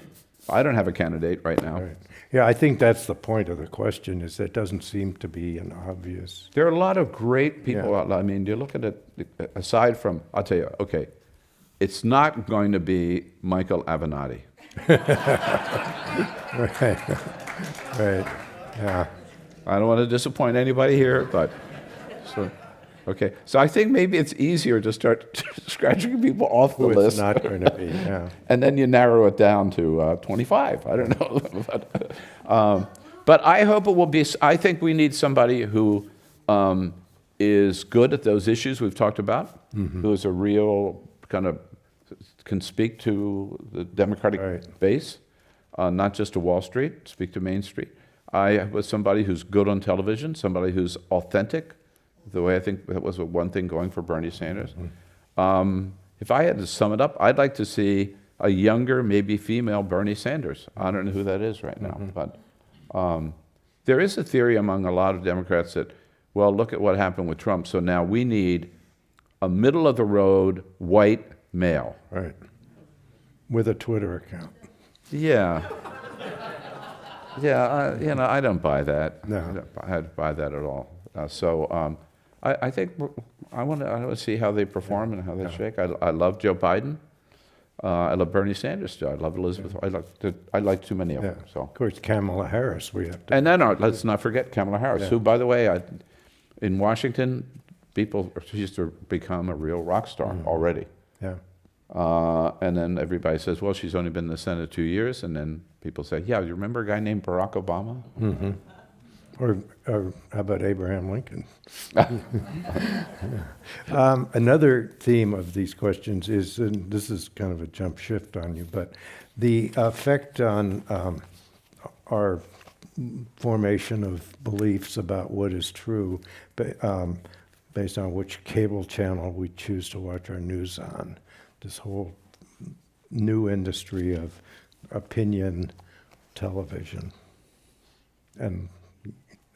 I don't have a candidate right now. Right. Yeah, I think that's the point of the question, is that doesn't seem to be an obvious. There are a lot of great people Yeah. out. I mean, you look at it, aside from, I'll tell you, okay, it's not going to be Michael Avenatti. Right. Yeah. I don't want to disappoint anybody here, but, okay. So I think maybe it's easier to start scratching people off the Who it's list. not going to be. Yeah. And then you narrow it down to 25. I don't know. But I hope it will be, I think we need somebody who is good at those issues we've talked about, who is a real kind of, can speak to the Democratic Right. base, not just to Wall Street, speak to Main Street. I was somebody who's good on television, somebody who's authentic, the way I think that was one thing going for Bernie Sanders. If I had to sum it up, I'd like to see a younger, maybe female Bernie Sanders. I don't know who that is right now, but there is a theory among a lot of Democrats that, well, look at what happened with Trump, so now we need a middle-of-the-road, white, male. Right. With a Twitter account. Yeah. Yeah, I don't buy that. No. I don't buy that at all. I think I want to see how they perform and how they shake. I love Joe Biden. I love Bernie Sanders too. I love Elizabeth. I like too many of Yeah. them. So. Of course, Kamala Harris, we have to. And then let's not forget Kamala Harris, who, by the way, in Washington, she's to become a real rock star already. Yeah. And then everybody says, well, she's only been in the Senate 2 years. And then people say, yeah, you remember a guy named Barack Obama? Mm-hmm. Or how about Abraham Lincoln? Another theme of these questions is, and this is kind of a jump shift on you, but the effect on our formation of beliefs about what is true based on which cable channel we choose to watch our news on. This whole new industry of opinion television. And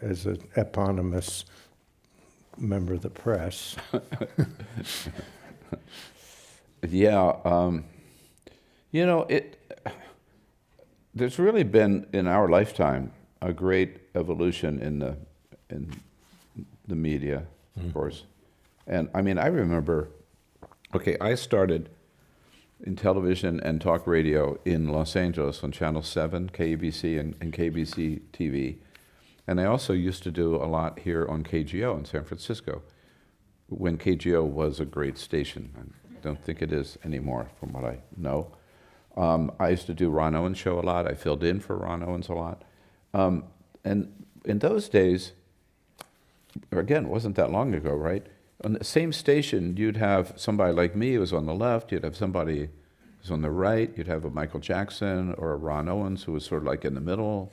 as an eponymous member of the press. Yeah, there's really been in our lifetime a great evolution in the media, of course. And I mean, I remember, I started in television and talk radio in Los Angeles on Channel 7, KABC, and KBC TV. And I also used to do a lot here on KGO in San Francisco, when KGO was a great station. I don't think it is anymore, from what I know. I used to do Ron Owens' show a lot. I filled in for Ron Owens a lot. And in those days, again, it wasn't that long ago, right? On the same station, you'd have somebody like me who was on the left, you'd have somebody who was on the right, you'd have a Michael Jackson or a Ron Owens who was sort of like in the middle,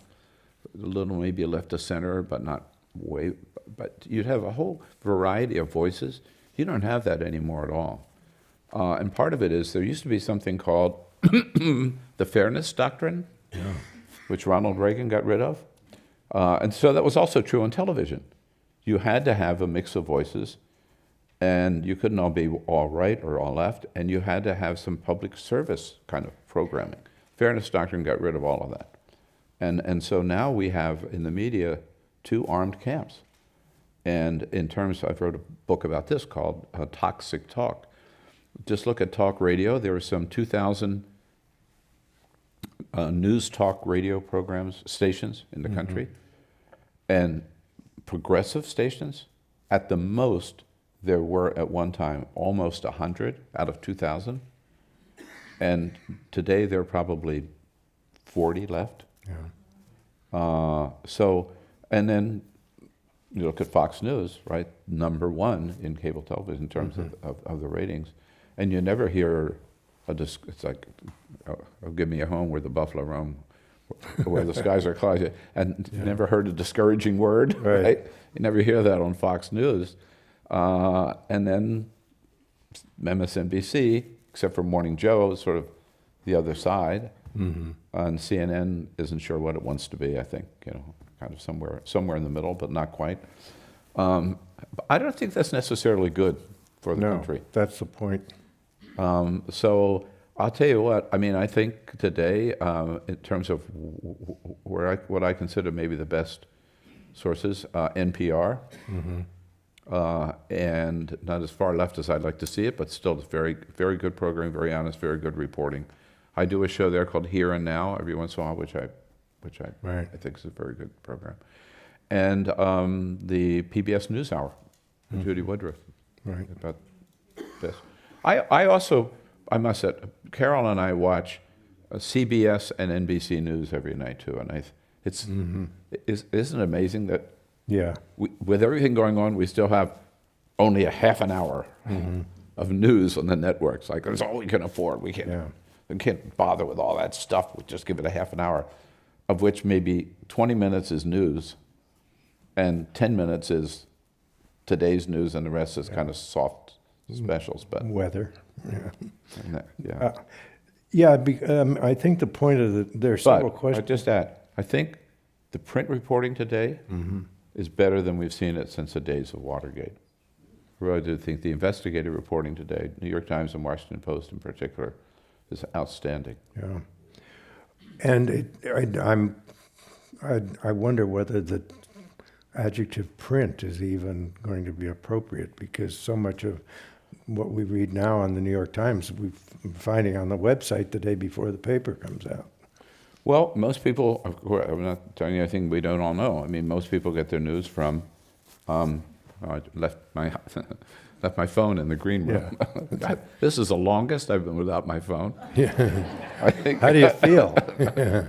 a little maybe left of center, but not way, but you'd have a whole variety of voices. You don't have that anymore at all. And part of it is there used to be something called the Fairness Doctrine, which Ronald Reagan got rid of. And so that was also true on television. You had to have a mix of voices, and you couldn't all be all right or all left, and you had to have some public service kind of programming. Fairness Doctrine got rid of all of that. And so now we have in the media two armed camps. And in terms, I've wrote a book about this called Toxic Talk. Just look at talk radio. There are some 2,000 news talk radio stations in the country. And progressive stations, at the most, there were at one time almost 100 out of 2,000. And today there are probably 40 left. Yeah. And then you look at Fox News, right? #1 in cable television in terms of the ratings. And you never hear it's like, oh, give me a home where the buffalo roam, where the skies are cloudy. And you never heard a discouraging word, right? You never hear that on Fox News. And then MSNBC, except for Morning Joe, is sort of the other side. And CNN isn't sure what it wants to be, I think, kind of somewhere in the middle, but not quite. I don't think that's necessarily good for the country. That's the point. So I'll tell you what, I mean, I think today, in terms of what I consider maybe the best sources, NPR, and not as far left as I'd like to see it, but still very, very good programming, very honest, very good reporting. I do a show there called Here and Now every once in a while, which I think is a very good program. And the PBS NewsHour, Judy Woodruff. Right. About this. I also, I must say, Carol and I watch CBS and NBC News every night too, and isn't it amazing that with everything going on, we still have only a half an hour of news on the networks. Like, that's all we can afford. We can't bother with all that stuff. We just give it a half an hour, of which maybe 20 minutes is news, and 10 minutes is today's news, and the rest is kind of soft specials. But weather. Yeah. I think the point of there are several questions. I just add, I think the print reporting today is better than we've seen it since the days of Watergate. really do think the investigative reporting today, New York Times and Washington Post in particular, is outstanding. Yeah. And I wonder whether the adjective print is even going to be appropriate, because so much of what we read now on the New York Times, we're finding on the website the day before the paper comes out. Well, most people, of course, I'm not telling you anything we don't all know. I mean, most people get their news from, I left my phone in the green room. God, this is the longest I've been without my phone. Yeah. I think, How do you feel?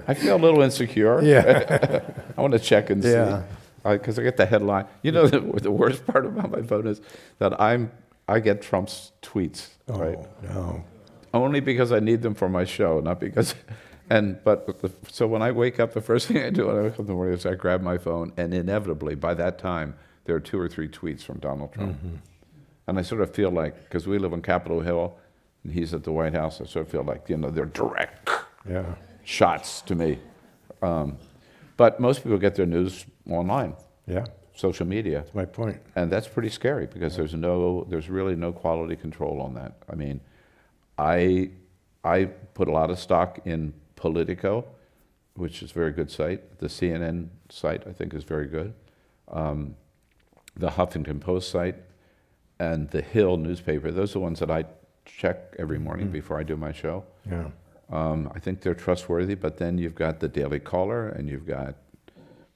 I feel a little insecure. Yeah. I want to check and see. Yeah. Because I get the headline. You know, the worst part about my phone is that I get Trump's tweets, right? Oh, no. Only because I need them for my show, not because. So when I wake up, the first thing I do when I wake up in the morning is I grab my phone, and inevitably by that time there are 2 or 3 tweets from Donald Trump, and I sort of feel like, because we live on Capitol Hill, and he's at the White House, I sort of feel like, you know, they're direct shots to me. But most people get their news online, Yeah, social media. that's my point. And that's pretty scary, because there's really no quality control on that. I mean, I put a lot of stock in Politico, which is a very good site. The CNN site, I think, is very good. The Huffington Post site and the Hill newspaper, those are the ones that I check every morning before I do my show. Yeah. I think they're trustworthy, but then you've got the Daily Caller, and you've got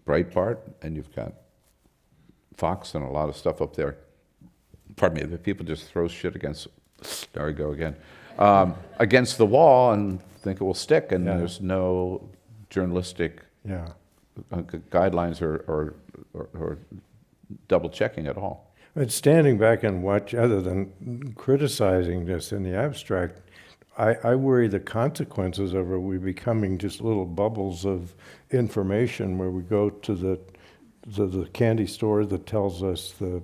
Breitbart, and you've got Fox, and a lot of stuff up there. Pardon me, the people just throw shit against, there I go again, against the wall and think it will stick, and there's no journalistic guidelines or double checking at all. But standing back and watch, other than criticizing this in the abstract, I worry the consequences of it, we becoming just little bubbles of information where we go to the candy store that tells us the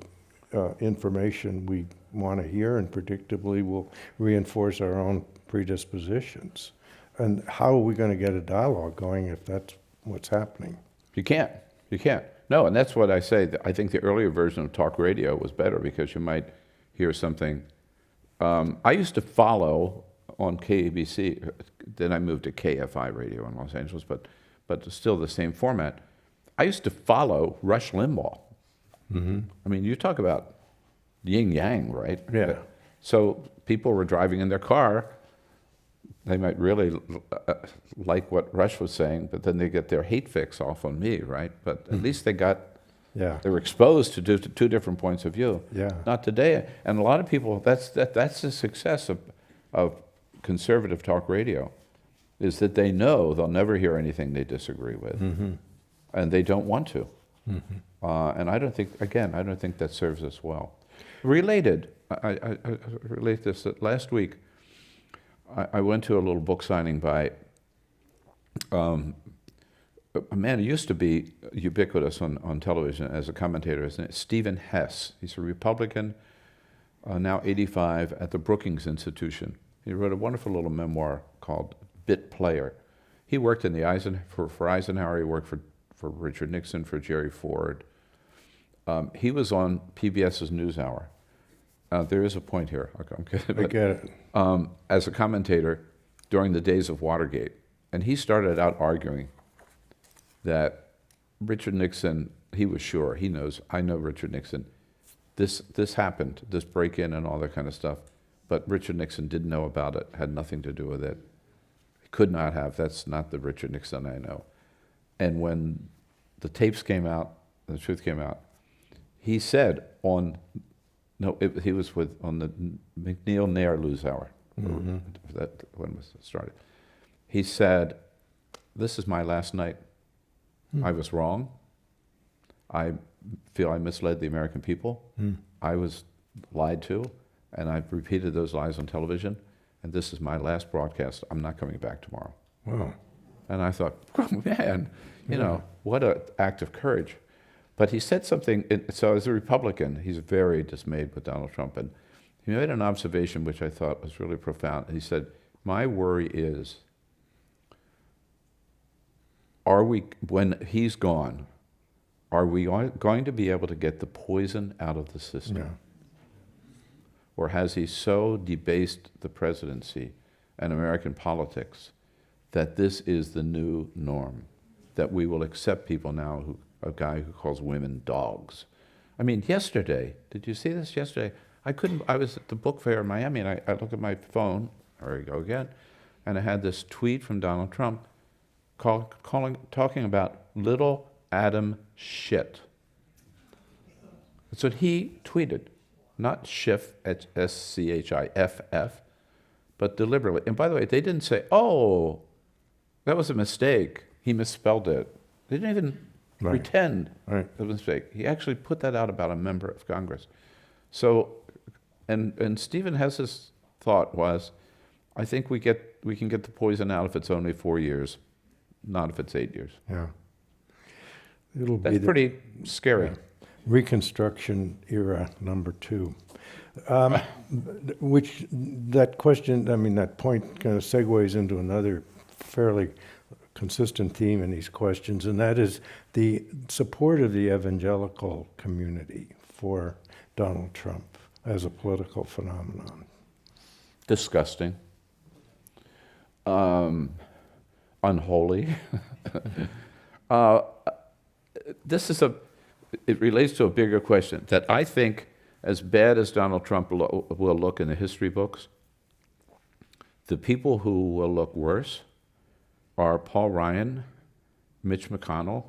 information we want to hear, and predictably will reinforce our own predispositions. And how are we going to get a dialogue going if that's what's happening? You can't. No, and that's what I say. I think the earlier version of talk radio was better, because you might hear something. I used to follow on KABC, then I moved to KFI radio in Los Angeles, but still the same format. I used to follow Rush Limbaugh. I mean, you talk about yin yang, right? Yeah. So people were driving in their car. They might really like what Rush was saying, but then they get their hate fix off on me, right? But at least they were exposed to two different points of view. Yeah. Not today. And a lot of people, that's the success of conservative talk radio, is that they know they'll never hear anything they disagree with, and they don't want to. And I don't think that serves us well. Related, I relate this, that last week I went to a little book signing by a man who used to be ubiquitous on television as a commentator, Stephen Hess. He's a Republican, now 85, at the Brookings Institution. He wrote a wonderful little memoir called Bit Player. He worked in for Eisenhower. He worked for Richard Nixon, for Jerry Ford. He was on PBS's NewsHour. There is a point here. I'm kidding, I get it. as a commentator during the days of Watergate. And he started out arguing that Richard Nixon, he was sure, he knows, I know Richard Nixon, this happened, this break-in and all that kind of stuff, but Richard Nixon didn't know about it, had nothing to do with it. He could not have, that's not the Richard Nixon I know. And when the tapes came out, the truth came out, he said he was on the McNeil Nair NewsHour, that when was it started. He said, "This is my last night. I was wrong. I feel I misled the American people. I was lied to, and I've repeated those lies on television, and this is my last broadcast. I'm not coming back tomorrow." Wow. And I thought, oh, man, you know, what an act of courage. But he said something, so as a Republican, he's very dismayed with Donald Trump, and he made an observation which I thought was really profound. He said, "My worry is, when he's gone, are we going to be able to get the poison out of the system?" Yeah. or has he so debased the presidency and American politics that this is the new norm, that we will accept people now, a guy who calls women dogs. I mean, yesterday, did you see this yesterday? I was at the book fair in Miami, and I looked at my phone, there we go again, and I had this tweet from Donald Trump talking about little Adam shit. That's what he tweeted, not Schiff, S-C-H-I-F-F, but deliberately. And by the way, they didn't say, oh, that was a mistake. He misspelled it. They didn't even pretend it was a mistake. He actually put that out about a member of Congress. So, and Stephen Hess's thought was, I think we can get the poison out if it's only 4 years, not if it's 8 years. Yeah. That's pretty scary. Yeah. Reconstruction era number 2. Which, that question, I mean, that point kind of segues into another fairly consistent theme in these questions, and that is the support of the evangelical community for Donald Trump as a political phenomenon. Disgusting. Unholy. It relates to a bigger question that I think, as bad as Donald Trump will look in the history books, the people who will look worse are Paul Ryan, Mitch McConnell,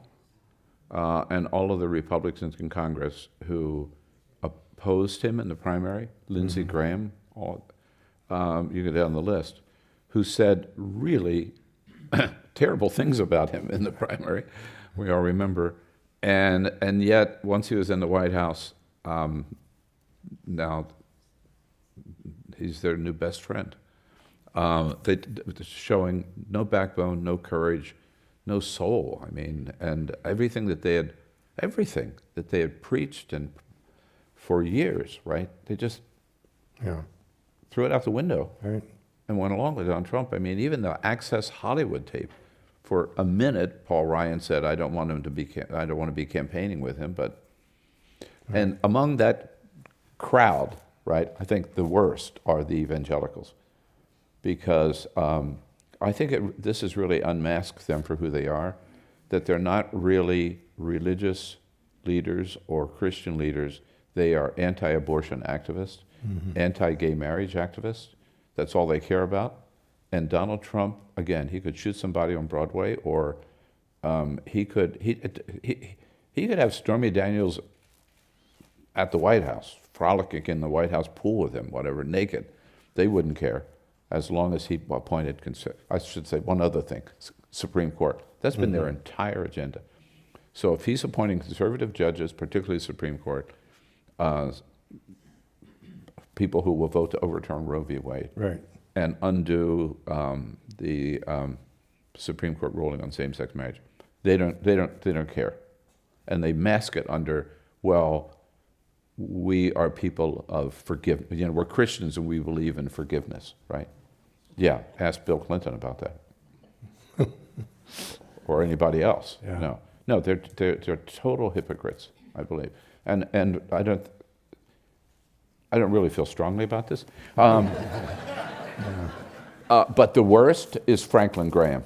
and all of the Republicans in Congress who opposed him in the primary, Lindsey Graham, you get down the list, who said really terrible things about him in the primary, we all remember. And yet, once he was in the White House, now he's their new best friend. Showing no backbone, no courage, no soul. I mean, and everything that they had preached and for years, right? They just threw it out the window and went along with Donald Trump. I mean, even the Access Hollywood tape. For a minute, Paul Ryan said, "I don't want to be campaigning with him." But and among that crowd, right, I think the worst are the evangelicals, because I think this has really unmasked them for who they are, that they're not really religious leaders or Christian leaders. They are anti-abortion activists, anti-gay marriage activists. That's all they care about. And Donald Trump, again, he could shoot somebody on Broadway, or he could have Stormy Daniels at the White House, frolicking in the White House pool with him, whatever, naked. They wouldn't care, as long as he appointed, I should say one other thing, Supreme Court. That's been their entire agenda. So if he's appointing conservative judges, particularly Supreme Court, people who will vote to overturn Roe v. Wade, and undo the Supreme Court ruling on same-sex marriage, they don't care, and they mask it under, well, we are people of forgiveness. You know, we're Christians and we believe in forgiveness, right? Yeah, ask Bill Clinton about that, or anybody else. No, they're total hypocrites, I believe, and I don't really feel strongly about this. But the worst is Franklin Graham,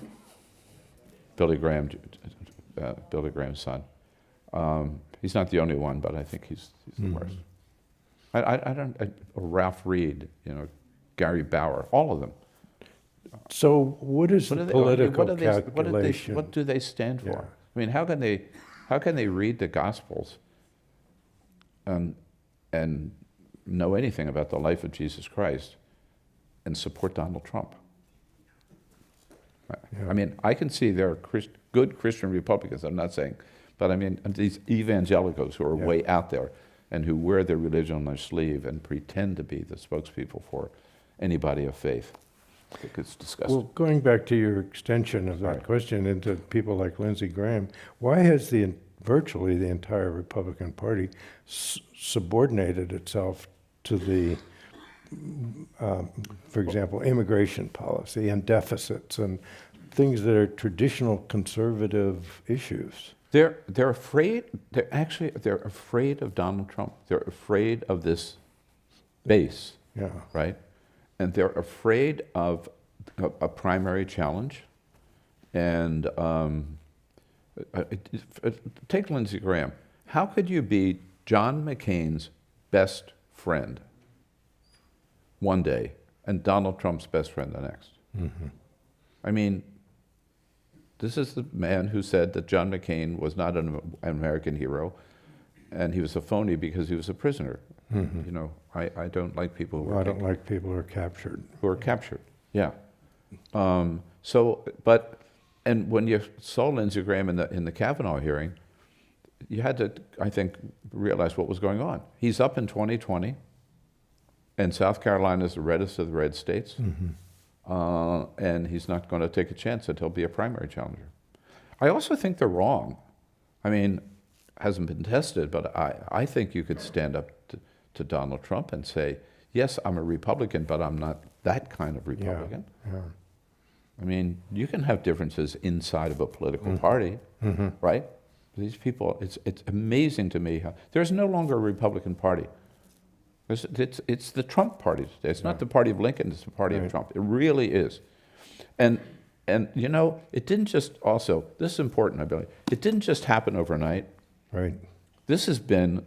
Billy Graham's son. He's not the only one, but I think he's the worst. Ralph Reed, Gary Bauer, all of them. So what is the political calculation? What do they stand for? I mean, how can they read the Gospels and know anything about the life of Jesus Christ and support Donald Trump? I mean, I can see there are good Christian Republicans, I'm not saying, but I mean, these evangelicals who are way out there and who wear their religion on their sleeve and pretend to be the spokespeople for anybody of faith. I think it's disgusting. Well, going back to your extension of that question into people like Lindsey Graham, why has virtually the entire Republican Party subordinated itself to the, for example, immigration policy and deficits and things that are traditional conservative issues? They're afraid. They're afraid of Donald Trump. They're afraid of this base, Yeah. right? And they're afraid of a primary challenge. And take Lindsey Graham. How could you be John McCain's best friend one day and Donald Trump's best friend the next? I mean, this is the man who said that John McCain was not an American hero, and he was a phony because he was a prisoner. You know, I don't like people who Well, are I don't like people who are captured. captured. Yeah. And when you saw Lindsey Graham in the Kavanaugh hearing, you had to, I think, realize what was going on. He's up in 2020, and South Carolina is the reddest of the red states. And he's not going to take a chance that he'll be a primary challenger. I also think they're wrong. I mean, hasn't been tested, but I think you could stand up to Donald Trump and say, yes, I'm a Republican, but I'm not that kind of Republican. Yeah. I mean, you can have differences inside of a political party, right? These people, it's amazing to me how there's no longer a Republican Party. It's the Trump party today. It's not the party of Lincoln, it's the party of Trump. It really is. And you know, it didn't just also, this is important, I believe, it didn't just happen overnight. Right. This has been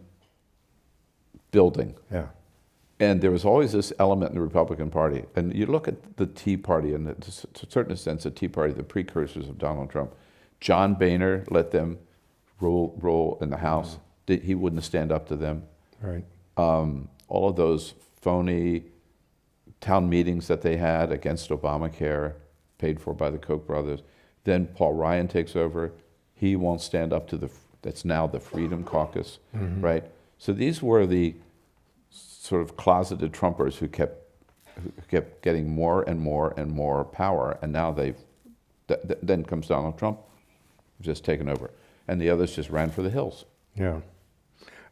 building. Yeah. And there was always this element in the Republican Party. And you look at the Tea Party, and to a certain sense, the Tea Party, the precursors of Donald Trump. John Boehner let them rule in the House. He wouldn't stand up to them. Right. All of those phony town meetings that they had against Obamacare, paid for by the Koch brothers. Then Paul Ryan takes over. He won't stand up to that's now the Freedom Caucus, right? So these were the sort of closeted Trumpers who kept getting more and more and more power, and now then comes Donald Trump, just taken over, and the others just ran for the hills. Yeah.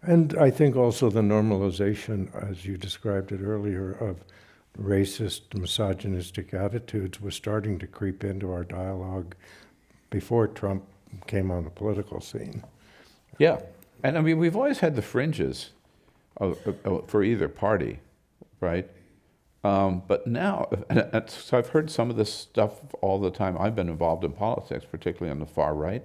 And I think also the normalization, as you described it earlier, of racist, misogynistic attitudes was starting to creep into our dialogue before Trump came on the political scene. Yeah, and I mean, we've always had the fringes for either party, right? But now, so I've heard some of this stuff all the time. I've been involved in politics, particularly on the far right.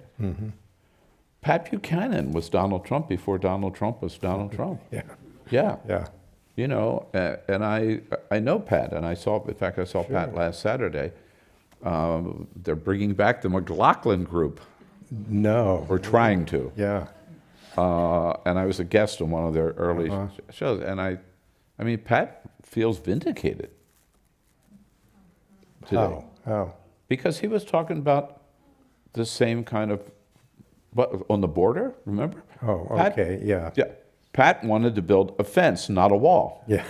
Pat Buchanan was Donald Trump before Donald Trump was Donald Trump. Yeah. Yeah. Yeah. You know, and I know Pat, and I saw Pat last Saturday. They're bringing back the McLaughlin Group. No. Or trying to. Yeah. And I was a guest on one of their early shows, and I mean, Pat feels vindicated today. How? Because he was talking about the same kind of, on the border, remember? Oh, Pat, okay, yeah. Yeah. Pat wanted to build a fence, not a wall. Yeah,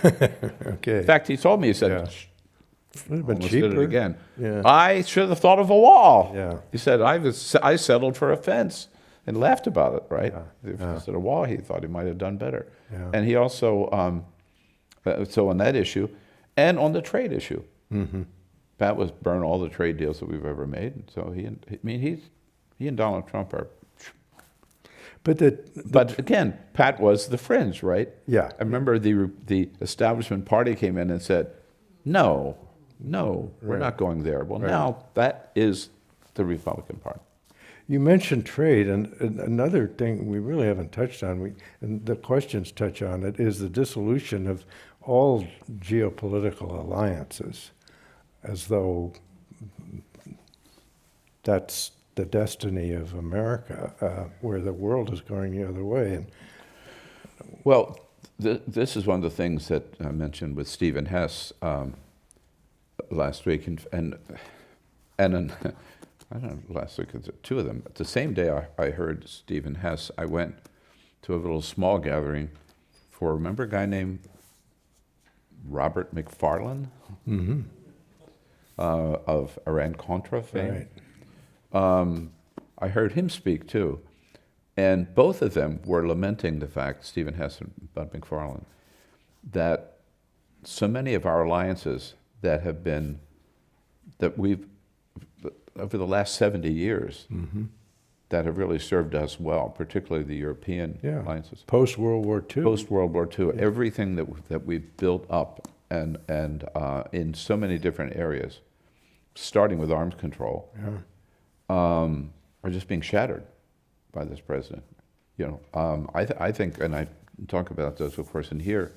okay. In fact, he told me, he said, Yeah. Would have been almost did cheaper. it again. Yeah. I should have thought of a wall. Yeah. He said, I settled for a fence and laughed about it, right? Yeah. Instead of a wall, he thought he might have done better. Yeah. And he also, so on that issue, and on the trade issue, Pat was burn all the trade deals that we've ever made. And so he and Donald Trump are. But again, Pat was the fringe, right? Yeah. I remember the establishment party came in and said, no, we're not going there. Well, now that is the Republican Party. You mentioned trade, and another thing we really haven't touched on, and the questions touch on it, is the dissolution of all geopolitical alliances, as though that's the destiny of America, where the world is going the other way. And Well, this is one of the things that I mentioned with Stephen Hess last week, and then, I don't know, last week, two of them. The same day I heard Stephen Hess, I went to a little small gathering for, remember a guy named Robert McFarlane of Iran-Contra fame? Right. I heard him speak too. And both of them were lamenting the fact, Stephen Hess and Bud McFarlane, that so many of our alliances that we've, over the last 70 years, that have really served us well, particularly the European Yeah. alliances. Post-World War II. Post World War II, everything that we've built up and in so many different areas, starting with arms control, Yeah. are just being shattered by this president. I think, and I talk about those, of course, in here,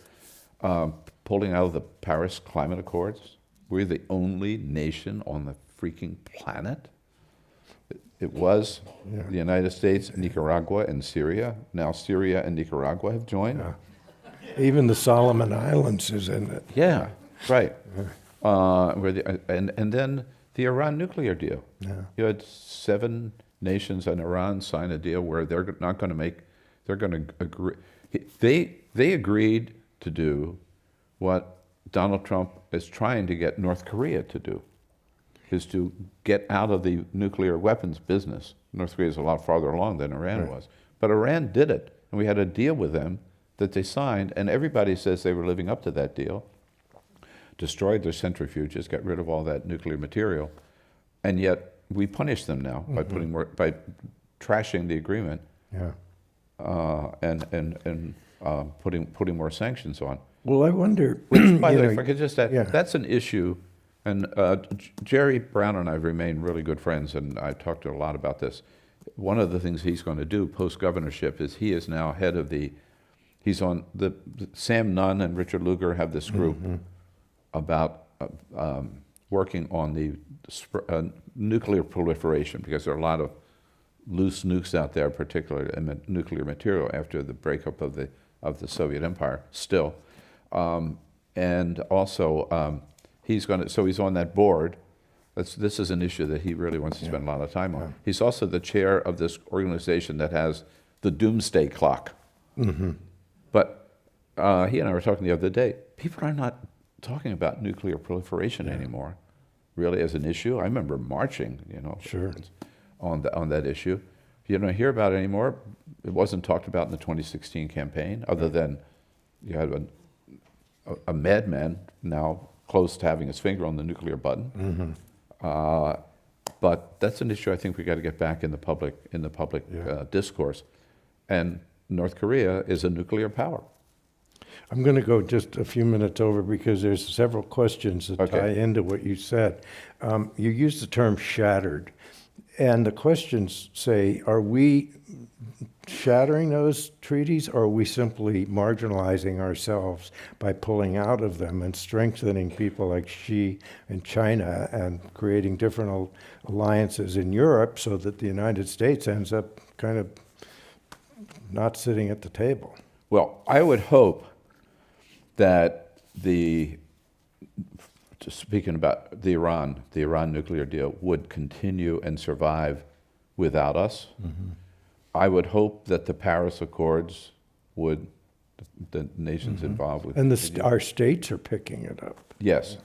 pulling out of the Paris Climate Accords. We're the only nation on the freaking planet. It was Yeah. the United States, Nicaragua, and Syria. Now Syria and Nicaragua have joined. Yeah. Even the Solomon Islands is in it. Yeah, right. And then the Iran nuclear deal. Yeah. You had 7 nations and Iran sign a deal where they're not going to make, they're going to agree. They agreed to do what Donald Trump is trying to get North Korea to do, is to get out of the nuclear weapons business. North Korea is a lot farther along than Iran was. But Iran did it, and we had a deal with them that they signed, and everybody says they were living up to that deal, destroyed their centrifuges, got rid of all that nuclear material, and yet we punish them now by by trashing the agreement Yeah. and putting more sanctions on. Well, I wonder. By you the way, know, if I could just add, yeah. that's an issue, and Jerry Brown and I remain really good friends, and I talked to a lot about this. One of the things he's going to do post-governorship is he is now head of he's on Sam Nunn and Richard Lugar have this group about working on the nuclear proliferation, because there are a lot of loose nukes out there, particularly in nuclear material after the breakup of the Soviet Empire still. And also, he's on that board. This is an issue that he really wants to spend a lot of time on. He's also the chair of this organization that has the doomsday clock. But he and I were talking the other day. People are not talking about nuclear proliferation anymore, really, as an issue. I remember marching, Sure. on that issue. You don't hear about it anymore. It wasn't talked about in the 2016 campaign, other than you had a madman now close to having his finger on the nuclear button. But that's an issue I think we got to get back in the public discourse. And North Korea is a nuclear power. I'm going to go just a few minutes over because there's several questions that Okay. tie into what you said. You used the term shattered, and the questions say, are we shattering those treaties, or are we simply marginalizing ourselves by pulling out of them and strengthening people like Xi in China and creating different alliances in Europe so that the United States ends up kind of not sitting at the table? Well, I would hope that just speaking about the Iran nuclear deal would continue and survive without us. I would hope that the Paris Accords would, the nations involved would. And continue. our states are picking it up. Yes,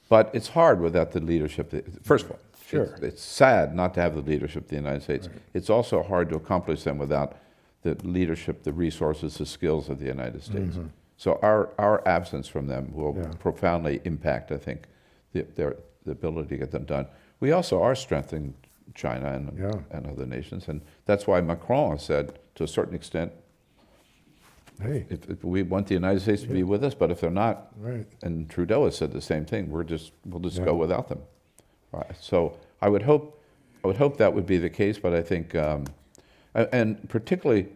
but it's hard without the leadership. First of all, Sure. it's sad not to have the leadership of the United States. It's also hard to accomplish them without the leadership, the resources, the skills of the United States. So our absence from them will Yeah. profoundly impact, I think, the ability to get them done. We also are strengthening China and other nations, and that's why Macron has said, to a certain extent, Hey, if we want the United States to be with us, but if they're not, right. and Trudeau has said the same thing, we'll just Yeah. go without them. Right. So I would hope that would be the case, but I think, and particularly,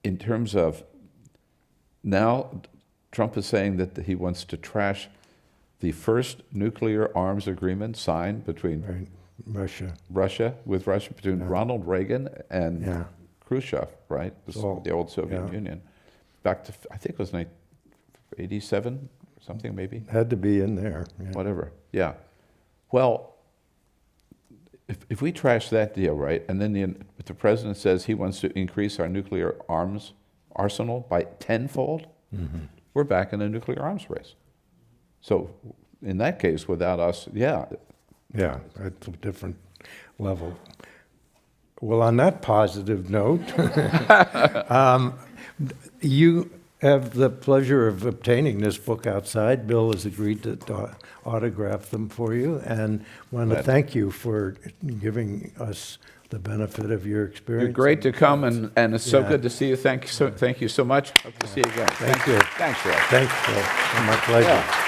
in terms of now, Trump is saying that he wants to trash the first nuclear arms agreement signed between Right. Russia, between Yeah. Ronald Reagan and Yeah. Khrushchev, right? The old Soviet Yeah. Union. Back to, I think it was 87, something maybe, Had to be in there. Yeah. whatever. Yeah. Well, if we trash that deal, right, and then if the president says he wants to increase our nuclear arms arsenal by tenfold, we're back in a nuclear arms race. So in that case, without us, yeah. Yeah, that's a different level. Well, on that positive note, you have the pleasure of obtaining this book outside. Bill has agreed to autograph them for you, and want to Glad. thank you for giving us the benefit of your experience. You're great to come, and it's so Yeah. good to see you. Thank you so much. Hope to see you again. Thank you. Thanks, Roy. Thanks, Bill. My pleasure. Yeah.